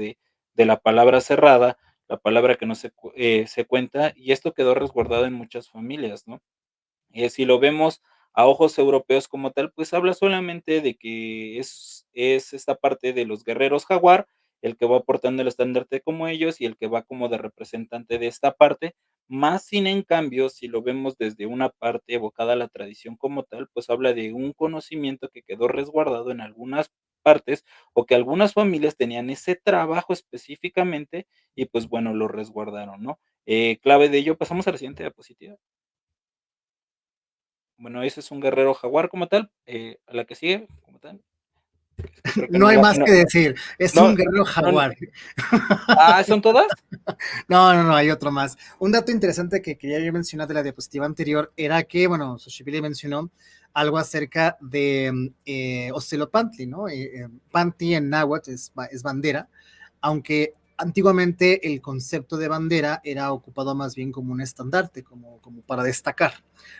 de la palabra cerrada, la palabra que no se cuenta, y esto quedó resguardado en muchas familias, ¿no? Si lo vemos a ojos europeos como tal, pues habla solamente de que es esta parte de los guerreros jaguar, el que va portando el estandarte como ellos y el que va como de representante de esta parte, más sin en cambio, si lo vemos desde una parte evocada a la tradición como tal, pues habla de un conocimiento que quedó resguardado en algunas partes o que algunas familias tenían ese trabajo específicamente y pues bueno, lo resguardaron, ¿no? Clave de ello, pasamos a la siguiente diapositiva. Bueno, ese es un guerrero jaguar como tal, a la que sigue, como tal, es que creo que No no hay la más que decir, es un no guerrero no jaguar. ¿son todas? No, no, no, hay otro más. Un dato interesante que quería yo mencionar de la diapositiva anterior era que, bueno, Xochipilli mencionó algo acerca de Ocelopantli, ¿no? Pantli en náhuatl es bandera, aunque antiguamente el concepto de bandera era ocupado más bien como un estandarte, como para destacar,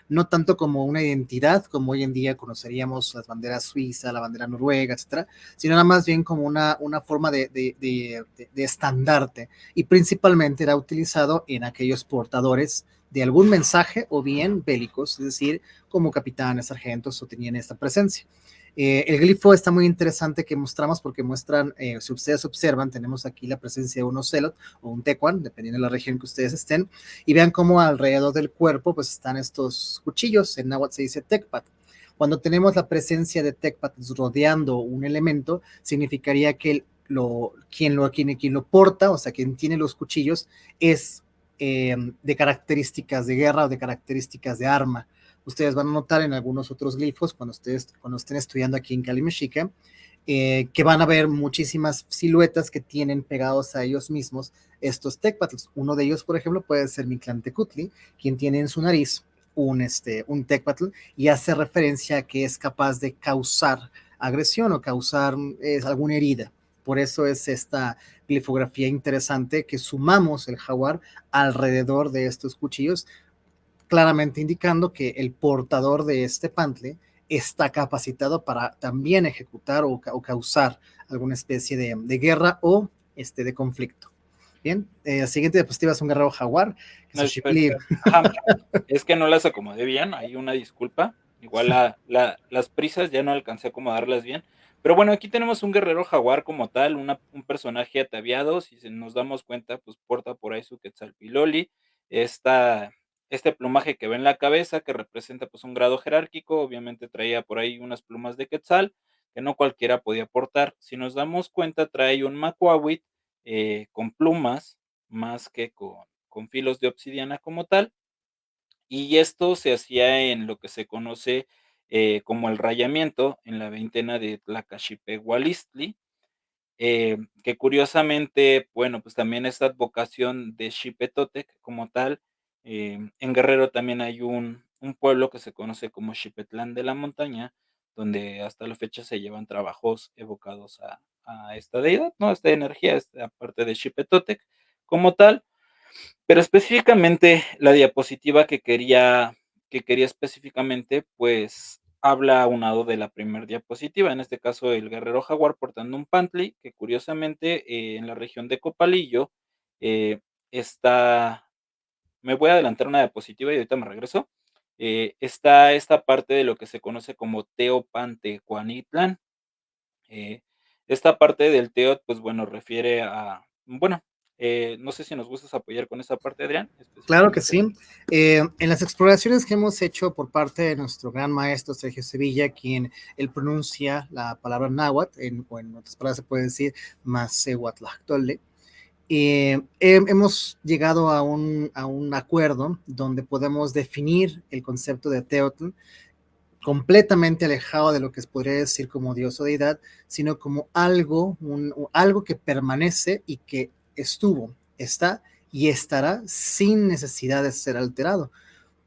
no tanto como una identidad, como hoy en día conoceríamos las banderas suiza, la bandera noruega, etcétera, sino era más bien como una forma de estandarte, y principalmente era utilizado en aquellos portadores de algún mensaje o bien bélicos, es decir, como capitanes, sargentos o tenían esta presencia. El glifo está muy interesante que mostramos porque muestran, si ustedes observan, tenemos aquí la presencia de un ocelot o un tecuan, dependiendo de la región que ustedes estén, y vean cómo alrededor del cuerpo pues están estos cuchillos, en náhuatl se dice tecpat. Cuando tenemos la presencia de Tecpatls rodeando un elemento, significaría que quien lo porta, o sea, quien tiene los cuchillos, es de características de guerra o de características de arma. Ustedes van a notar en algunos otros glifos, cuando estén estudiando aquí en Kali Mexica, que van a ver muchísimas siluetas que tienen pegados a ellos mismos estos Tecpatls. Uno de ellos, por ejemplo, puede ser Mictlantecutli, quien tiene en su nariz un Tecpatl y hace referencia a que es capaz de causar agresión o causar alguna herida. Por eso es esta glifografía interesante que sumamos el jaguar alrededor de estos cuchillos, claramente indicando que el portador de este pantle está capacitado para también ejecutar o causar alguna especie de guerra o de conflicto. Bien, la siguiente diapositiva es un guerrero jaguar, que No, es Xochipilli. ajá, es que no las acomodé bien, hay una disculpa. Igual las prisas ya no alcancé a acomodarlas bien. Pero bueno, aquí tenemos un guerrero jaguar como tal, un personaje ataviado. Si nos damos cuenta, pues porta por ahí su Quetzalpiloli, esta, este plumaje que ve en la cabeza, que representa pues un grado jerárquico. Obviamente traía por ahí unas plumas de Quetzal, que no cualquiera podía portar. Si nos damos cuenta, trae un macuahuit con plumas, más que con filos de obsidiana como tal, y esto se hacía en lo que se conoce como el rayamiento en la veintena de Tlacaxipehualistli, que curiosamente, bueno, pues también esta advocación de Xipetotec como tal, en Guerrero también hay un pueblo que se conoce como Xipetlán de la Montaña, donde hasta la fecha se llevan trabajos evocados a esta deidad, ¿no? Esta energía, esta parte de Xipetotec como tal. Pero específicamente la diapositiva que quería específicamente, pues, habla aunado de la primer diapositiva, en este caso, el guerrero jaguar portando un pantli, que curiosamente, en la región de Copalillo, eh, está me voy a adelantar una diapositiva y ahorita me regreso, está esta parte de lo que se conoce como Teopantecuanitlán. Eh, esta parte del TEOT, pues bueno, refiere a, bueno, no sé si nos gustas apoyar con esa parte, Adrián, Claro que específicamente. sí. En las exploraciones que hemos hecho por parte de nuestro gran maestro Sergio Sevilla, quien él pronuncia la palabra náhuatl, o en otras palabras se puede decir Macehuatlactole, hemos llegado a un acuerdo donde podemos definir el concepto de Teotl completamente alejado de lo que se podría decir como Dios o deidad, sino como algo que permanece y que estuvo, está y estará sin necesidad de ser alterado.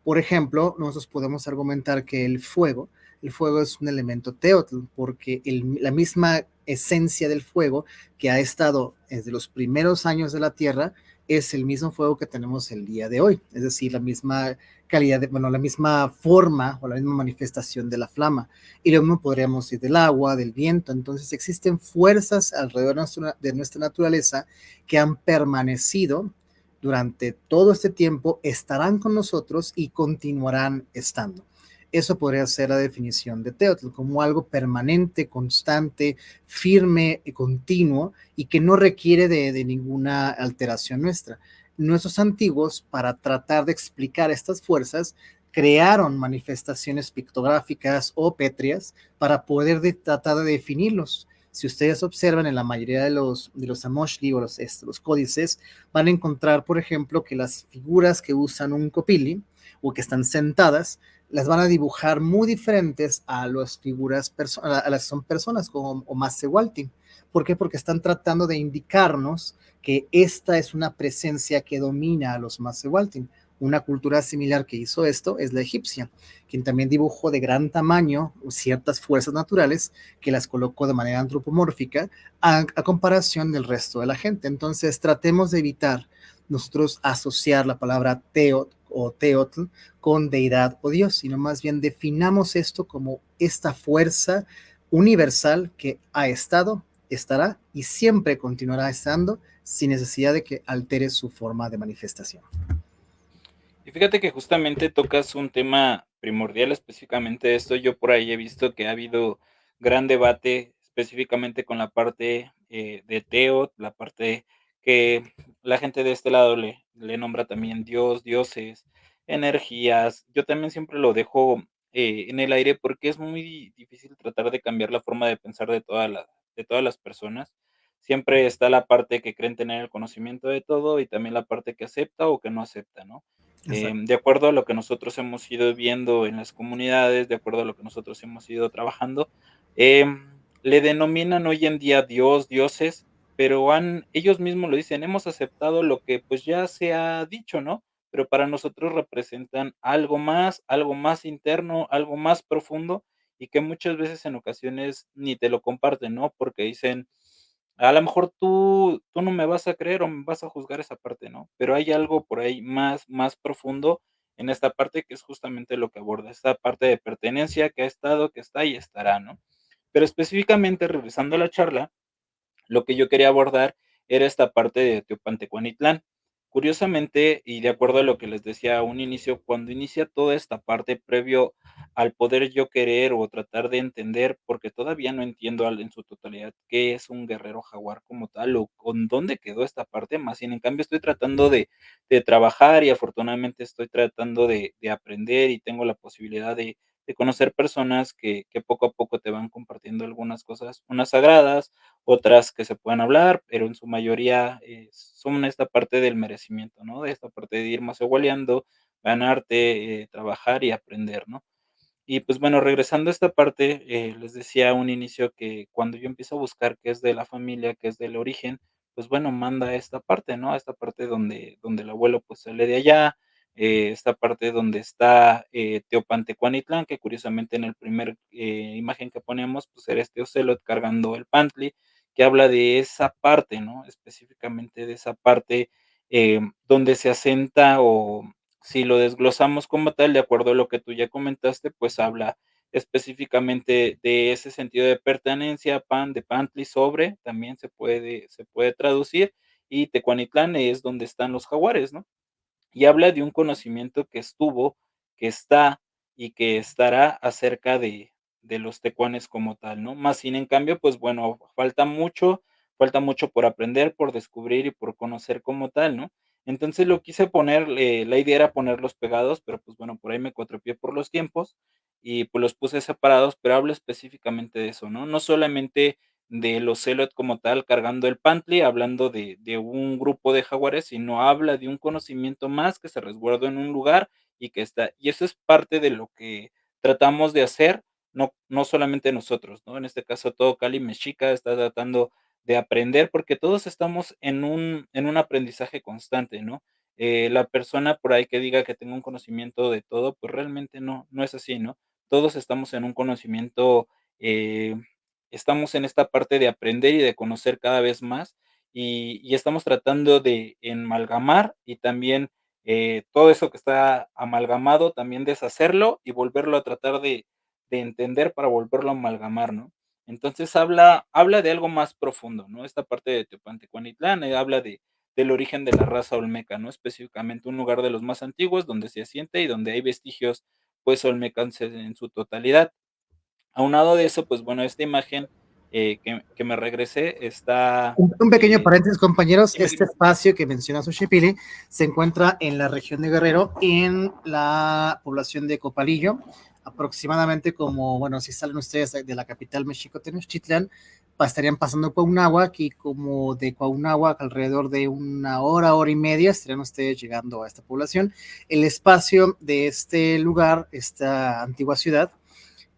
Por ejemplo, nosotros podemos argumentar que el fuego es un elemento teotl, porque la misma esencia del fuego que ha estado desde los primeros años de la Tierra es el mismo fuego que tenemos el día de hoy, es decir, la misma calidad, bueno, la misma forma o la misma manifestación de la flama. Y lo mismo podríamos decir del agua, del viento. Entonces existen fuerzas alrededor de nuestra naturaleza que han permanecido durante todo este tiempo, estarán con nosotros y continuarán estando. Eso podría ser la definición de Teotl, como algo permanente, constante, firme, continuo y que no requiere de ninguna alteración nuestra. Nuestros antiguos, para tratar de explicar estas fuerzas, crearon manifestaciones pictográficas o pétreas para poder tratar de definirlos. Si ustedes observan en la mayoría de los amoshli o los códices, van a encontrar, por ejemplo, que las figuras que usan un copili o que están sentadas, las van a dibujar muy diferentes a las figuras, a las que son personas como o Masehualtin. ¿Por qué? Porque están tratando de indicarnos que esta es una presencia que domina a los Masehualtin. Una cultura similar que hizo esto es la egipcia, quien también dibujó de gran tamaño ciertas fuerzas naturales que las colocó de manera antropomórfica a comparación del resto de la gente. Entonces, tratemos de evitar nosotros asociar la palabra teot o teotl con deidad o Dios, sino más bien definamos esto como esta fuerza universal que ha estado, estará y siempre continuará estando sin necesidad de que altere su forma de manifestación. Y fíjate que justamente tocas un tema primordial específicamente de esto. Yo por ahí he visto que ha habido gran debate específicamente con la parte de Teo, la parte que la gente de este lado le nombra también Dios, dioses, energías. Yo también siempre lo dejo en el aire porque es muy difícil tratar de cambiar la forma de pensar de todas las personas. Siempre está la parte que creen tener el conocimiento de todo y también la parte que acepta o que no acepta, ¿no? Exacto. De acuerdo a lo que nosotros hemos ido viendo en las comunidades, de acuerdo a lo que nosotros hemos ido trabajando, le denominan hoy en día Dios, dioses, pero ellos mismos lo dicen, hemos aceptado lo que pues ya se ha dicho, ¿no? Pero para nosotros representan algo más interno, algo más profundo y que muchas veces en ocasiones ni te lo comparten, ¿no? Porque dicen, a lo mejor tú no me vas a creer o me vas a juzgar esa parte, ¿no? Pero hay algo por ahí más profundo en esta parte que es justamente lo que aborda, esta parte de pertenencia que ha estado, que está y estará, ¿no? Pero específicamente, regresando a la charla, lo que yo quería abordar era esta parte de Teopantecuanitlán. Curiosamente, y de acuerdo a lo que les decía a un inicio, cuando inicia toda esta parte previo al poder yo querer o tratar de entender, porque todavía no entiendo en su totalidad qué es un guerrero jaguar como tal o con dónde quedó esta parte, más bien en cambio estoy tratando de trabajar y afortunadamente estoy tratando de aprender y tengo la posibilidad de conocer personas que poco a poco te van compartiendo algunas cosas, unas sagradas, otras que se puedan hablar, pero en su mayoría, son esta parte del merecimiento, ¿no? De esta parte de ir más masegualeando, ganarte, trabajar y aprender, ¿no? Y pues bueno, regresando a esta parte, les decía a un inicio que cuando yo empiezo a buscar qué es de la familia, qué es del origen, pues bueno, manda a esta parte, ¿no? A esta parte donde el abuelo pues sale de allá, esta parte donde está Teopantecuanitlán, que curiosamente en el primer imagen que ponemos, pues era este Ocelot cargando el Pantli, que habla de esa parte, ¿no? Específicamente de esa parte donde se asenta o si lo desglosamos como tal, de acuerdo a lo que tú ya comentaste, pues habla específicamente de ese sentido de pertenencia, pan, de pantli, sobre, también se puede traducir, y Tecuanitlán es donde están los jaguares, ¿no? Y habla de un conocimiento que estuvo, que está y que estará acerca de los tecuanes como tal, ¿no? Más sin en cambio, pues bueno, falta mucho por aprender, por descubrir y por conocer como tal, ¿no? Entonces lo quise poner, la idea era ponerlos pegados, pero pues bueno, por ahí me cuatropié por los tiempos y pues los puse separados, pero hablo específicamente de eso, ¿no? No solamente de los Ocelot como tal cargando el Pantli, hablando de un grupo de jaguares, sino habla de un conocimiento más que se resguardó en un lugar y que está y eso es parte de lo que tratamos de hacer, no solamente nosotros, ¿no? En este caso, todo Cali Mexica está tratando de aprender, porque todos estamos en un aprendizaje constante, ¿no? La persona por ahí que diga que tengo un conocimiento de todo, pues realmente no es así, ¿no? Todos estamos en un conocimiento, eh estamos en esta parte de aprender y de conocer cada vez más, y estamos tratando de amalgamar y también, todo eso que está amalgamado, también deshacerlo y volverlo a tratar de entender para volverlo a amalgamar, ¿no? Entonces habla de algo más profundo, ¿no? Esta parte de Teopantecuanitlán, habla del origen de la raza olmeca, ¿no? Específicamente un lugar de los más antiguos donde se asienta y donde hay vestigios, pues, olmecanses en su totalidad. Aunado de eso, pues bueno, esta imagen, que me regresé está, Un pequeño paréntesis, compañeros. dime, Este dime. espacio que menciona Xochipilli se encuentra en la región de Guerrero, en la población de Copalillo, aproximadamente como, bueno, si salen ustedes de la capital México, Tenochtitlán, estarían pasando Cuauhnáhuac y como de Cuauhnáhuac alrededor de una hora y media estarían ustedes llegando a esta población. El espacio de este lugar, esta antigua ciudad,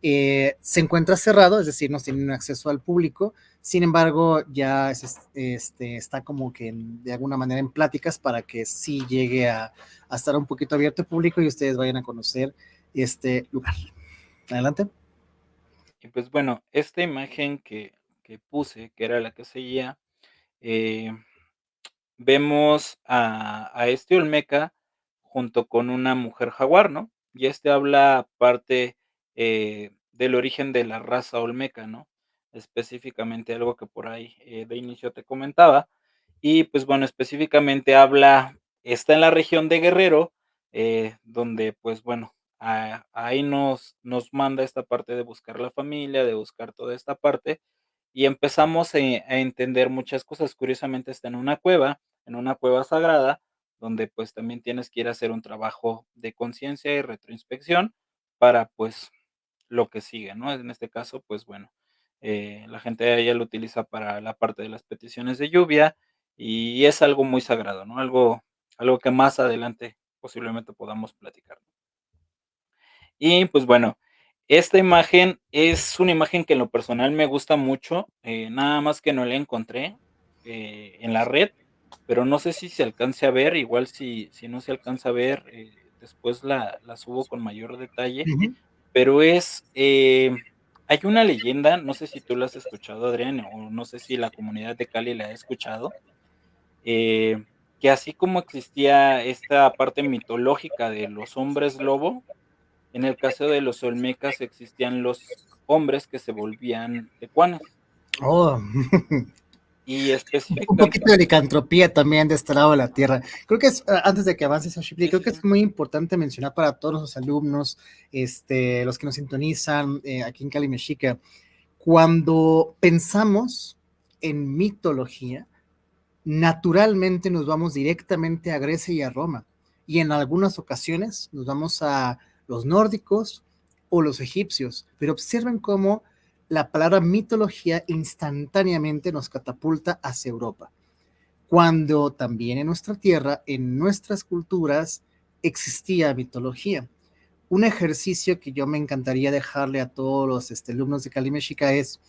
se encuentra cerrado, es decir, no tienen acceso al público. Sin embargo, ya está como que de alguna manera en pláticas para que sí llegue a estar un poquito abierto al público y ustedes vayan a conocer este lugar. Adelante. Y pues bueno, esta imagen que puse, que era la que seguía, eh, vemos a este olmeca junto con una mujer jaguar, ¿no? Y este habla parte, del origen de la raza olmeca, ¿no? Específicamente algo que por ahí, de inicio te comentaba. Y pues bueno, específicamente está en la región de Guerrero, donde pues bueno, ahí nos manda esta parte de buscar la familia, de buscar toda esta parte, y empezamos a entender muchas cosas. Curiosamente está en una cueva sagrada, donde pues también tienes que ir a hacer un trabajo de conciencia y retroinspección para, pues, lo que sigue, ¿no? En este caso, pues bueno, la gente allá lo utiliza para la parte de las peticiones de lluvia y es algo muy sagrado, ¿no? Algo que más adelante posiblemente podamos platicar. Y, pues bueno, esta imagen es una imagen que en lo personal me gusta mucho, nada más que no la encontré, en la red, pero no sé si se alcance a ver, igual si no se alcanza a ver, después la subo con mayor detalle, Ujú. pero hay una leyenda, no sé si tú la has escuchado, Adrián, o no sé si la comunidad de Cali la ha escuchado, eh, que así como existía esta parte mitológica de los hombres lobo, en el caso de los olmecas existían los hombres que se volvían tecuanes. Oh, Y un específica poquito de licantropía también de este lado de la tierra. Creo que es, antes de que avances a Shipley, sí, creo sí, que sí. es muy importante mencionar para todos los alumnos, los que nos sintonizan aquí en Cali, Mexica, cuando pensamos en mitología, naturalmente nos vamos directamente a Grecia y a Roma. Y en algunas ocasiones nos vamos a los nórdicos o los egipcios. Pero observen cómo la palabra mitología instantáneamente nos catapulta hacia Europa. Cuando también en nuestra tierra, en nuestras culturas, existía mitología. Un ejercicio que yo me encantaría dejarle a todos los alumnos de Cali Mexica es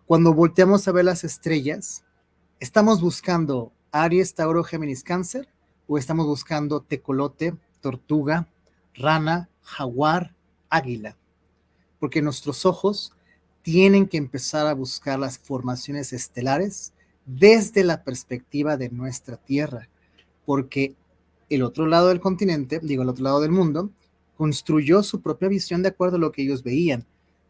cuando volteamos a ver las estrellas, ¿estamos buscando Aries, Tauro, Géminis, Cáncer? ¿O estamos buscando tecolote, tortuga, rana, jaguar, águila? Porque nuestros ojos tienen que empezar a buscar las formaciones estelares desde la perspectiva de nuestra Tierra, porque el otro lado del continente, digo, el otro lado del mundo, construyó su propia visión de acuerdo a lo que ellos veían.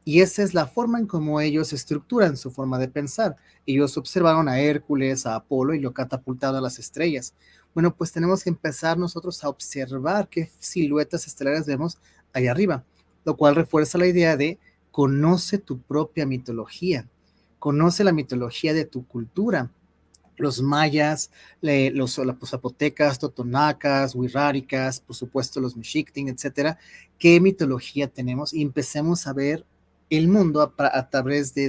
Y esa es la forma en cómo ellos estructuran su forma de pensar. Ellos observaron a Hércules, a Apolo y lo catapultaron a las estrellas. Bueno, pues tenemos que empezar nosotros a observar qué siluetas estelares vemos ahí arriba, lo cual refuerza la idea de conoce tu propia mitología, conoce la mitología de tu cultura, los mayas, los zapotecas, totonacas, huirráricas, por supuesto los mexictin, etcétera, qué mitología tenemos y empecemos a ver el mundo a través de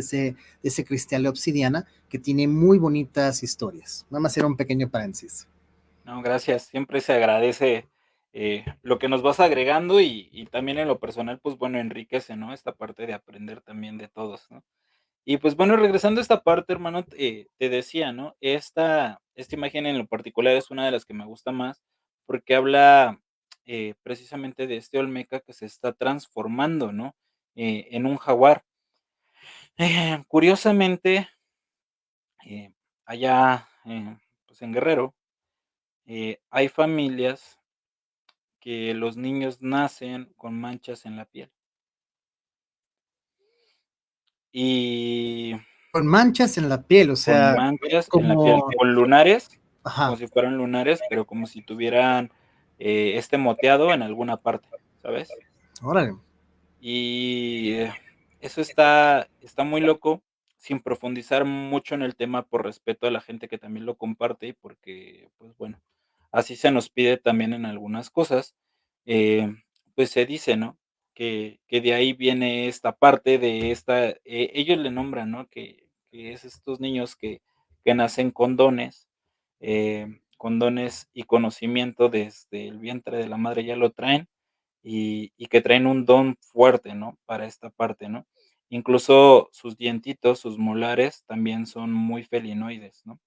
ese cristal de obsidiana que tiene muy bonitas historias. Nada más era un pequeño paréntesis. No, gracias. Siempre se agradece, lo que nos vas agregando y también en lo personal, pues, bueno, enriquece, ¿no? Esta parte de aprender también de todos, ¿no? Y, pues, bueno, regresando a esta parte, hermano, te decía, ¿no? Esta imagen en lo particular es una de las que me gusta más, porque habla, precisamente de este olmeca que se está transformando, ¿no? En un jaguar. Curiosamente, eh, allá, pues, en Guerrero, hay familias que los niños nacen con manchas en la piel. Y Con manchas en la piel, o con sea, manchas en la piel, como, con lunares, como ajá, si fueran lunares, pero como si tuvieran, este moteado en alguna parte, ¿sabes? órale. Y, eso está muy loco, sin profundizar mucho en el tema por respeto a la gente que también lo comparte y porque, pues, bueno, así se nos pide también en algunas cosas, pues, se dice, ¿no? Que de ahí viene esta parte de esta ellos le nombran, ¿no? Que es estos niños que nacen con dones y conocimiento desde el vientre de la madre ya lo traen, y que traen un don fuerte, ¿no? Para esta parte, ¿no? Incluso sus dientitos, sus molares también son muy felinoides, ¿no?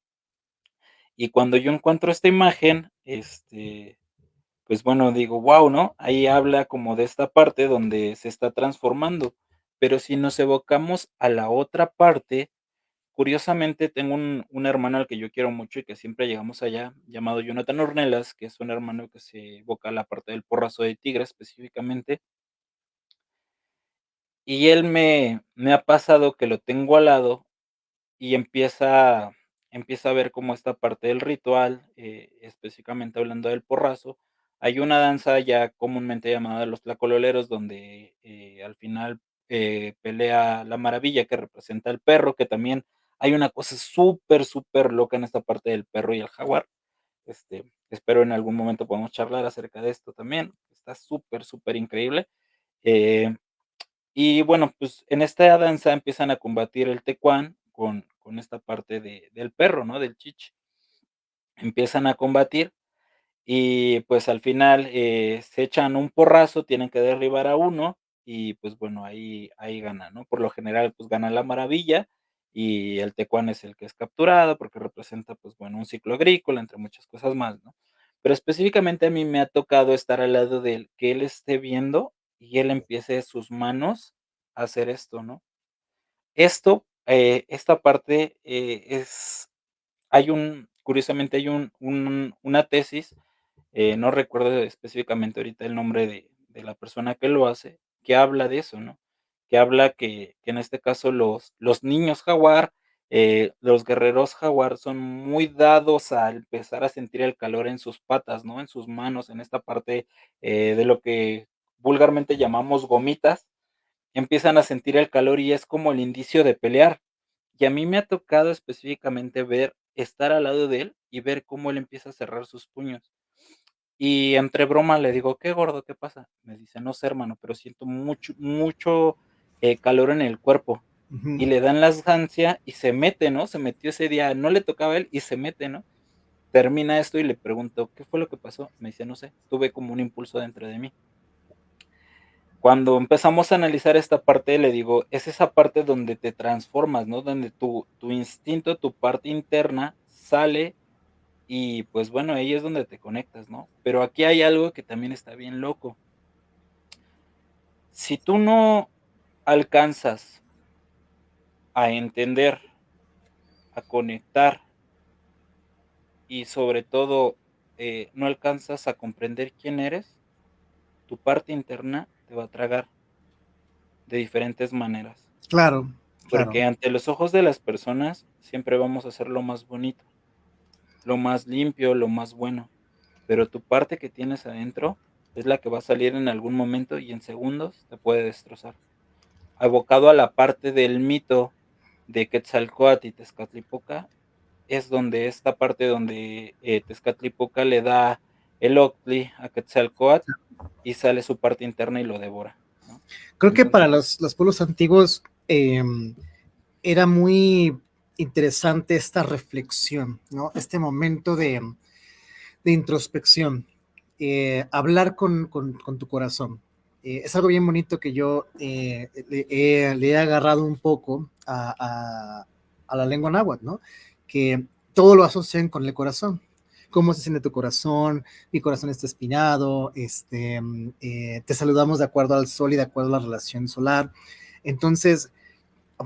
Y cuando yo encuentro esta imagen, pues bueno, digo: "Guau", ¿no? Ahí habla como de esta parte donde se está transformando. Pero si nos evocamos a la otra parte, curiosamente tengo un hermano al que yo quiero mucho y que siempre llegamos allá, llamado Jonathan Ornelas, que es un hermano que se evoca a la parte del Porrazo de Tigre específicamente. Y él me ha pasado que lo tengo al lado y empieza a ver como esta parte del ritual, específicamente hablando del porrazo. Hay una danza ya comúnmente llamada los tlacololeros, donde, al final, pelea la maravilla que representa el perro, que también hay una cosa súper, súper loca en esta parte del perro y el jaguar. Espero en algún momento podamos charlar acerca de esto también. Está súper, súper increíble. Eh, y bueno, pues en esta danza empiezan a combatir el tecuán con esta parte del perro, ¿no? Del chiche. Empiezan a combatir y pues al final, se echan un porrazo, tienen que derribar a uno y pues bueno, ahí gana, ¿no? Por lo general, pues gana la maravilla y el tecuán es el que es capturado porque representa, pues bueno, un ciclo agrícola, entre muchas cosas más, ¿no? Pero específicamente a mí me ha tocado estar al lado de él, que él esté viendo y él empiece sus manos a hacer esto, ¿no? Esta parte, curiosamente hay una tesis, no recuerdo específicamente ahorita el nombre de la persona que lo hace, que habla de eso, ¿no? Que habla que en este caso los niños jaguar, los guerreros jaguar son muy dados a empezar a sentir el calor en sus patas, ¿no? En sus manos, en esta parte, de lo que vulgarmente llamamos gomitas, empiezan a sentir el calor y es como el indicio de pelear. Y a mí me ha tocado específicamente estar al lado de él y ver cómo él empieza a cerrar sus puños. Y entre broma le digo: "¿Qué gordo? ¿Qué pasa?". Me dice: "No sé, hermano, pero siento mucho, calor en el cuerpo". Ujú. Y le dan las ansia y se mete, ¿no? Se metió ese día, no le tocaba a él y se mete, ¿no? Termina esto y le pregunto: "¿Qué fue lo que pasó?". Me dice: "No sé, tuve como un impulso dentro de mí". Cuando empezamos a analizar esta parte, le digo: "Es esa parte donde te transformas, ¿no? Donde tu instinto, tu parte interna sale y, pues, bueno, ahí es donde te conectas, ¿no? Pero aquí hay algo que también está bien loco. Si tú no alcanzas a entender, a conectar y, sobre todo, no alcanzas a comprender quién eres, tu parte interna te va a tragar de diferentes maneras, Claro, claro. porque ante los ojos de las personas siempre vamos a ser lo más bonito, lo más limpio, lo más bueno, pero tu parte que tienes adentro es la que va a salir en algún momento y en segundos te puede destrozar. Abocado a la parte del mito de Quetzalcóatl y Tezcatlipoca, es donde esta parte donde, Tezcatlipoca le da el Octli a Quetzalcóatl y sale su parte interna y lo devora, ¿no? Creo que para Entonces los pueblos antiguos era muy interesante esta reflexión, ¿no? Este momento de introspección, hablar con tu corazón. Es algo bien bonito que yo le he agarrado un poco a la lengua náhuatl, ¿no? Que todo lo asocian con el corazón. ¿Cómo se siente tu corazón? Mi corazón está espinado, te saludamos de acuerdo al sol y de acuerdo a la relación solar. Entonces,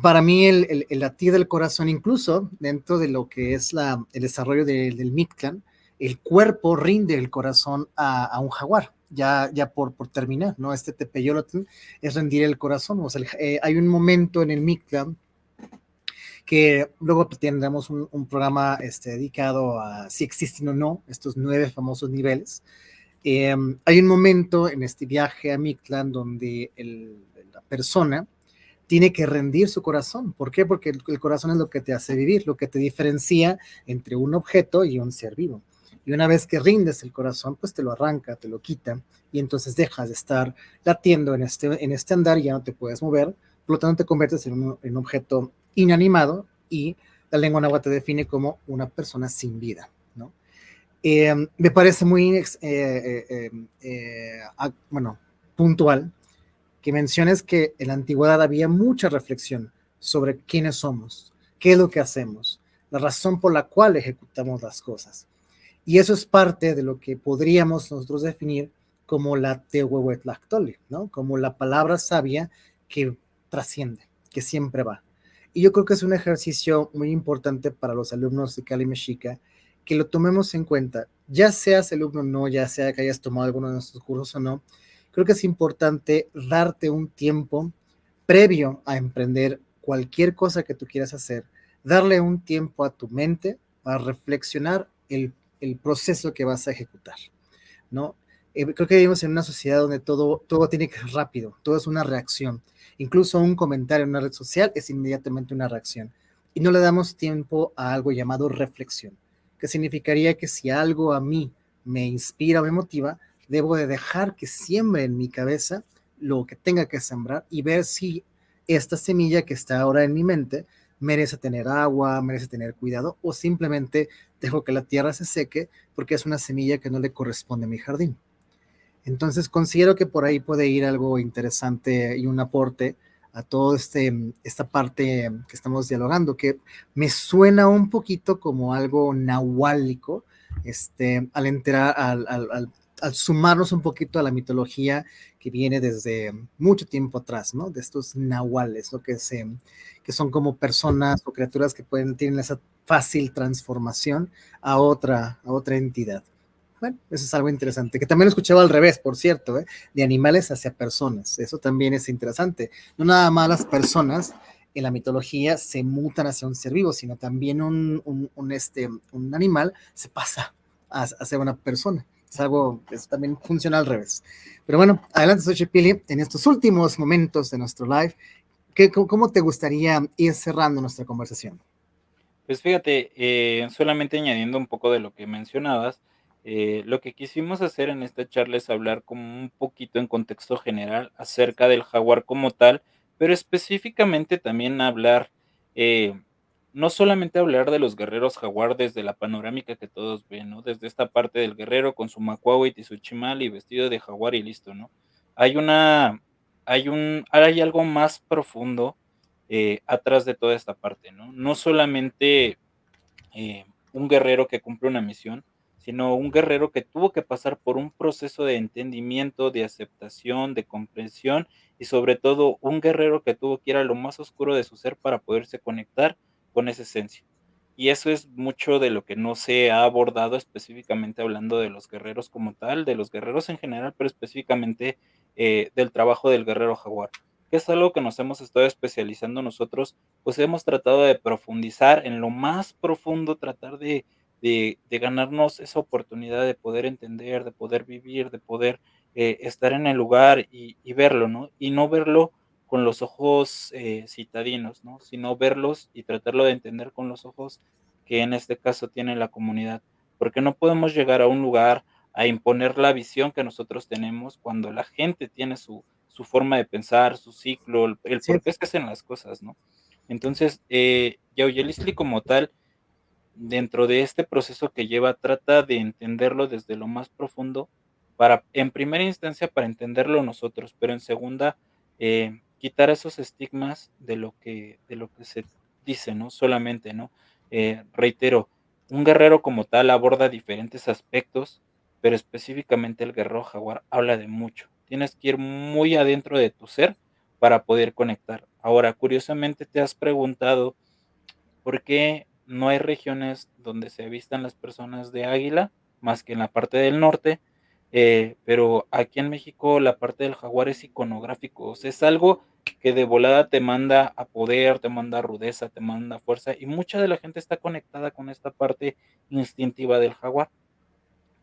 para mí el latir del corazón, incluso dentro de lo que es el desarrollo del Mictlán, el cuerpo rinde el corazón a un jaguar, ya por terminar, ¿no? Este tepeyolotl es rendir el corazón, o sea, hay un momento en el Mictlán que luego tendremos un programa dedicado a si existen o no estos 9 famosos niveles. Hay un momento en este viaje a Mictlán donde la persona tiene que rendir su corazón. ¿Por qué? Porque el corazón es lo que te hace vivir, lo que te diferencia entre un objeto y un ser vivo. Y una vez que rindes el corazón, pues te lo arranca, te lo quita, y entonces dejas de estar latiendo en este andar y ya no te puedes mover, por lo tanto te conviertes en un objeto inanimado y la lengua náhuatl te define como una persona sin vida, ¿no? Me parece muy, bueno, puntual que menciones que en la antigüedad había mucha reflexión sobre quiénes somos, qué es lo que hacemos, la razón por la cual ejecutamos las cosas. Y eso es parte de lo que podríamos nosotros definir como la Tehuehuetlactoli, ¿no? Como la palabra sabia que trasciende, que siempre va. Y yo creo que es un ejercicio muy importante para los alumnos de Cali Mexica, que lo tomemos en cuenta, ya seas alumno o no, ya sea que hayas tomado alguno de nuestros cursos o no, creo que es importante darte un tiempo previo a emprender cualquier cosa que tú quieras hacer, darle un tiempo a tu mente para reflexionar el proceso que vas a ejecutar, ¿no? Creo que vivimos en una sociedad donde todo tiene que ser rápido, todo es una reacción. Incluso un comentario en una red social es inmediatamente una reacción. Y no le damos tiempo a algo llamado reflexión, que significaría que si algo a mí me inspira o me motiva, debo de dejar que siembre en mi cabeza lo que tenga que sembrar y ver si esta semilla que está ahora en mi mente merece tener agua, merece tener cuidado o simplemente dejo que la tierra se seque porque es una semilla que no le corresponde a mi jardín. Entonces considero que por ahí puede ir algo interesante y un aporte a todo esta parte que estamos dialogando, que me suena un poquito como algo nahuálico, al entrar, al sumarnos un poquito a la mitología que viene desde mucho tiempo atrás, ¿no? De estos nahuales, ¿no? Que son como personas o criaturas que tienen esa fácil transformación a otra entidad. Bueno, eso es algo interesante, que también lo escuchaba al revés, por cierto, ¿eh? De animales hacia personas. Eso también es interesante. No nada más las personas en la mitología se mutan hacia un ser vivo, sino también un animal se pasa a ser una persona. Es algo que también funciona al revés. Pero bueno, adelante, Xochipilli, en estos últimos momentos de nuestro live, ¿cómo te gustaría ir cerrando nuestra conversación? Pues fíjate, solamente añadiendo un poco de lo que mencionabas, lo que quisimos hacer en esta charla es hablar como un poquito en contexto general acerca del jaguar como tal, pero específicamente también hablar, eh, no solamente hablar de los guerreros jaguar desde la panorámica que todos ven, ¿no? Desde esta parte del guerrero con su macuawit y su chimal y vestido de jaguar y listo, ¿no? Hay una, hay algo más profundo atrás de toda esta parte, ¿no? No solamente un guerrero que cumple una misión, sino un guerrero que tuvo que pasar por un proceso de entendimiento, de aceptación, de comprensión y sobre todo un guerrero que tuvo que ir a lo más oscuro de su ser para poderse conectar con esa esencia. Y eso es mucho de lo que no se ha abordado específicamente hablando de los guerreros como tal, de los guerreros en general, pero específicamente del trabajo del guerrero jaguar, que es algo que nos hemos estado especializando nosotros, pues hemos tratado de profundizar en lo más profundo, tratar de ganarnos esa oportunidad de poder entender, de poder vivir, de poder estar en el lugar y verlo, ¿no? Y no verlo con los ojos citadinos, ¿no? Sino verlos y tratarlo de entender con los ojos que en este caso tiene la comunidad. Porque no podemos llegar a un lugar a imponer la visión que nosotros tenemos cuando la gente tiene su forma de pensar, su ciclo, el Sí, por qué se hacen las cosas, ¿no? Entonces, Yauyelistli como tal, dentro de este proceso que lleva, trata de entenderlo desde lo más profundo para, en primera instancia, para entenderlo nosotros, pero en segunda, quitar esos estigmas de lo que se dice, ¿no? Solamente, ¿no? Reitero, un guerrero como tal aborda diferentes aspectos, pero específicamente el guerrero jaguar habla de mucho. Tienes que ir muy adentro de tu ser para poder conectar. Ahora, curiosamente, ¿te has preguntado por qué no hay regiones donde se avistan las personas de águila más que en la parte del norte? Pero aquí en México la parte del jaguar es iconográfico, o sea, es algo que de volada te manda a poder, te manda a rudeza, te manda a fuerza, y mucha de la gente está conectada con esta parte instintiva del jaguar,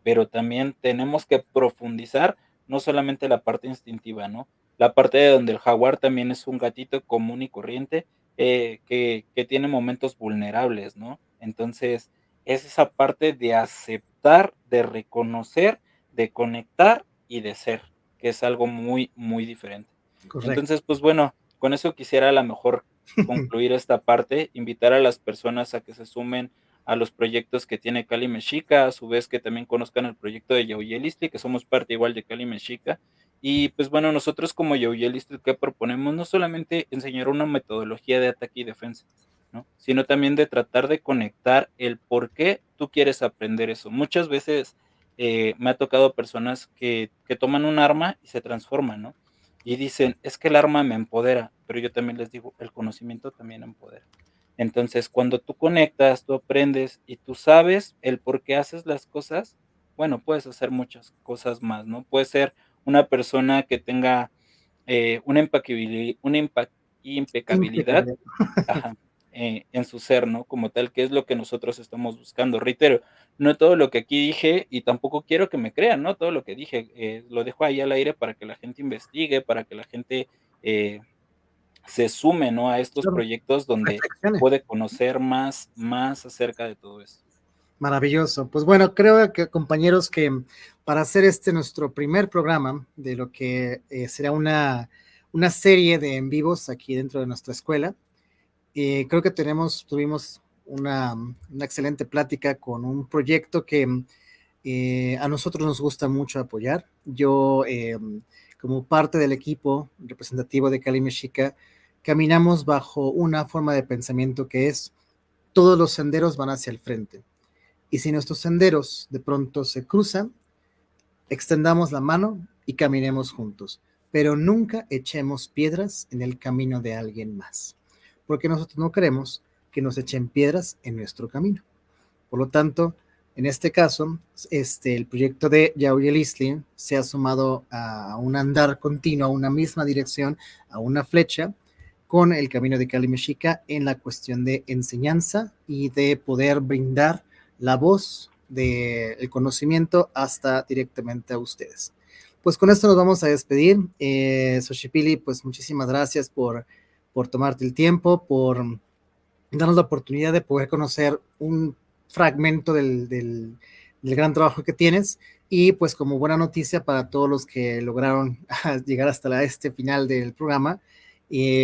pero también tenemos que profundizar, no solamente la parte instintiva, ¿no? La parte de donde el jaguar también es un gatito común y corriente, que tiene momentos vulnerables, ¿no? Entonces, es esa parte de aceptar, de reconocer, de conectar y de ser, que es algo muy, muy diferente. correcto. Entonces, pues bueno, con eso quisiera a la mejor concluir esta parte, invitar a las personas a que se sumen a los proyectos que tiene Cali Mexica, a su vez que también conozcan el proyecto de Yauyelistli, que somos parte igual de Cali Mexica. Y pues bueno, nosotros como Yauyelistli, ¿qué proponemos? No solamente enseñar una metodología de ataque y defensa, ¿no? Sino también de tratar de conectar el por qué tú quieres aprender eso. Muchas veces me ha tocado personas que toman un arma y se transforman, ¿no? Y dicen, es que el arma me empodera, pero yo también les digo, el conocimiento también empodera. Entonces, cuando tú conectas, tú aprendes y tú sabes el por qué haces las cosas, bueno, puedes hacer muchas cosas más, ¿no? Puedes ser una persona que tenga una impecabilidad, Impecable. ajá, en su ser, ¿no? Como tal, que es lo que nosotros estamos buscando. Reitero, no todo lo que aquí dije, y tampoco quiero que me crean, ¿no? Todo lo que dije, lo dejo ahí al aire para que la gente investigue, para que la gente eh, se sume, ¿no? A estos Claro, proyectos donde reflexione. puede conocer más acerca de todo esto. Maravilloso. Pues bueno, creo que compañeros que para hacer este nuestro primer programa de lo que será una serie de en vivos aquí dentro de nuestra escuela, creo que tuvimos una excelente plática con un proyecto que a nosotros nos gusta mucho apoyar. Yo, como parte del equipo representativo de Cali Mexica, caminamos bajo una forma de pensamiento que es todos los senderos van hacia el frente. Y si nuestros senderos de pronto se cruzan, extendamos la mano y caminemos juntos, pero nunca echemos piedras en el camino de alguien más, porque nosotros no queremos que nos echen piedras en nuestro camino. Por lo tanto, en este caso, el proyecto de Yauyel Isli se ha sumado a un andar continuo, a una misma dirección, a una flecha, con el Camino de Cali Mexica en la cuestión de enseñanza y de poder brindar la voz del conocimiento hasta directamente a ustedes. Pues con esto nos vamos a despedir. Xochipilli, pues muchísimas gracias por tomarte el tiempo, por darnos la oportunidad de poder conocer un fragmento del gran trabajo que tienes. Y pues como buena noticia para todos los que lograron llegar hasta este final del programa,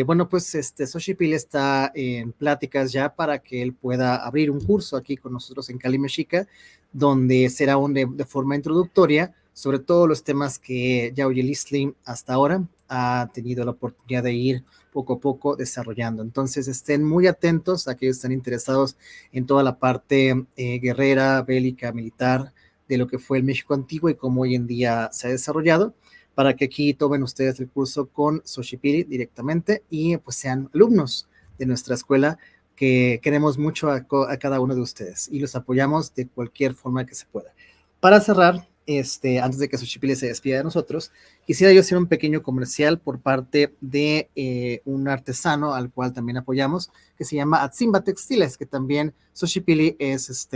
bueno, pues Xochipilli está en pláticas ya para que él pueda abrir un curso aquí con nosotros en Cali Mexica, donde será de forma introductoria sobre todos los temas que Yauyel Isli hasta ahora ha tenido la oportunidad de ir poco a poco desarrollando. Entonces estén muy atentos a aquellos que están interesados en toda la parte guerrera, bélica, militar de lo que fue el México antiguo y cómo hoy en día se ha desarrollado, para que aquí tomen ustedes el curso con Xochipilli directamente y pues sean alumnos de nuestra escuela, que queremos mucho a cada uno de ustedes y los apoyamos de cualquier forma que se pueda. Para cerrar, antes de que Xochipilli se despida de nosotros, quisiera yo hacer un pequeño comercial por parte de un artesano al cual también apoyamos, que se llama Atzimba Textiles, que también Xochipilli es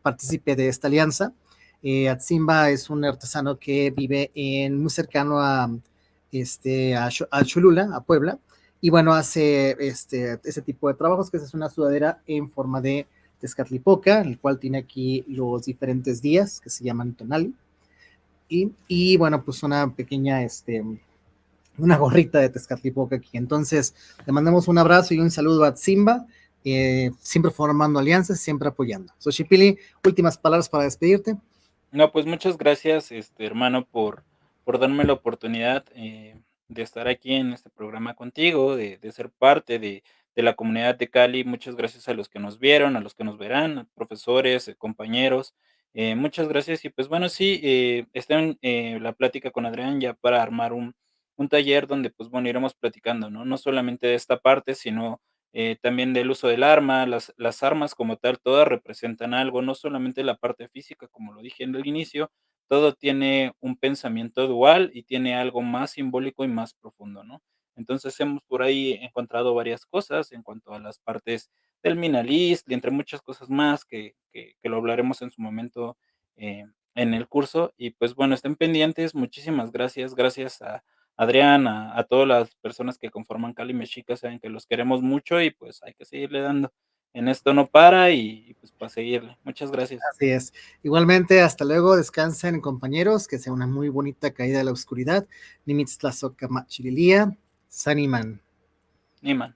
partícipe de esta alianza. Atzimba es un artesano que vive muy cercano a Cholula, a Puebla, y bueno, hace ese tipo de trabajos, que es una sudadera en forma de Tezcatlipoca, el cual tiene aquí los diferentes días que se llaman tonali. Y bueno, pues una pequeña, una gorrita de Tezcatlipoca aquí. Entonces, le mandamos un abrazo y un saludo a Simba, siempre formando alianzas, siempre apoyando. Xochipilli, últimas palabras para despedirte. No, pues muchas gracias, hermano, por darme la oportunidad de estar aquí en este programa contigo, de ser parte de la comunidad de Cali. Muchas gracias a los que nos vieron, a los que nos verán, a profesores, compañeros. Muchas gracias. Y pues bueno, sí, está en la plática con Adrián ya para armar un taller donde, pues bueno, iremos platicando, ¿no? No solamente de esta parte, sino también del uso del arma, las armas como tal, todas representan algo, no solamente la parte física, como lo dije en el inicio, todo tiene un pensamiento dual y tiene algo más simbólico y más profundo, ¿no? Entonces hemos por ahí encontrado varias cosas en cuanto a las partes del Minalist y entre muchas cosas más que lo hablaremos en su momento en el curso. Y pues bueno, estén pendientes, muchísimas gracias, gracias a Adrián, a todas las personas que conforman Cali Mexica, saben que los queremos mucho y pues hay que seguirle dando. En esto no para y pues para seguirle. Muchas gracias. Así es. Igualmente, hasta luego, descansen compañeros, que sea una muy bonita caída de la oscuridad. Nimitztlazoca Machililia, Saniman. Niman.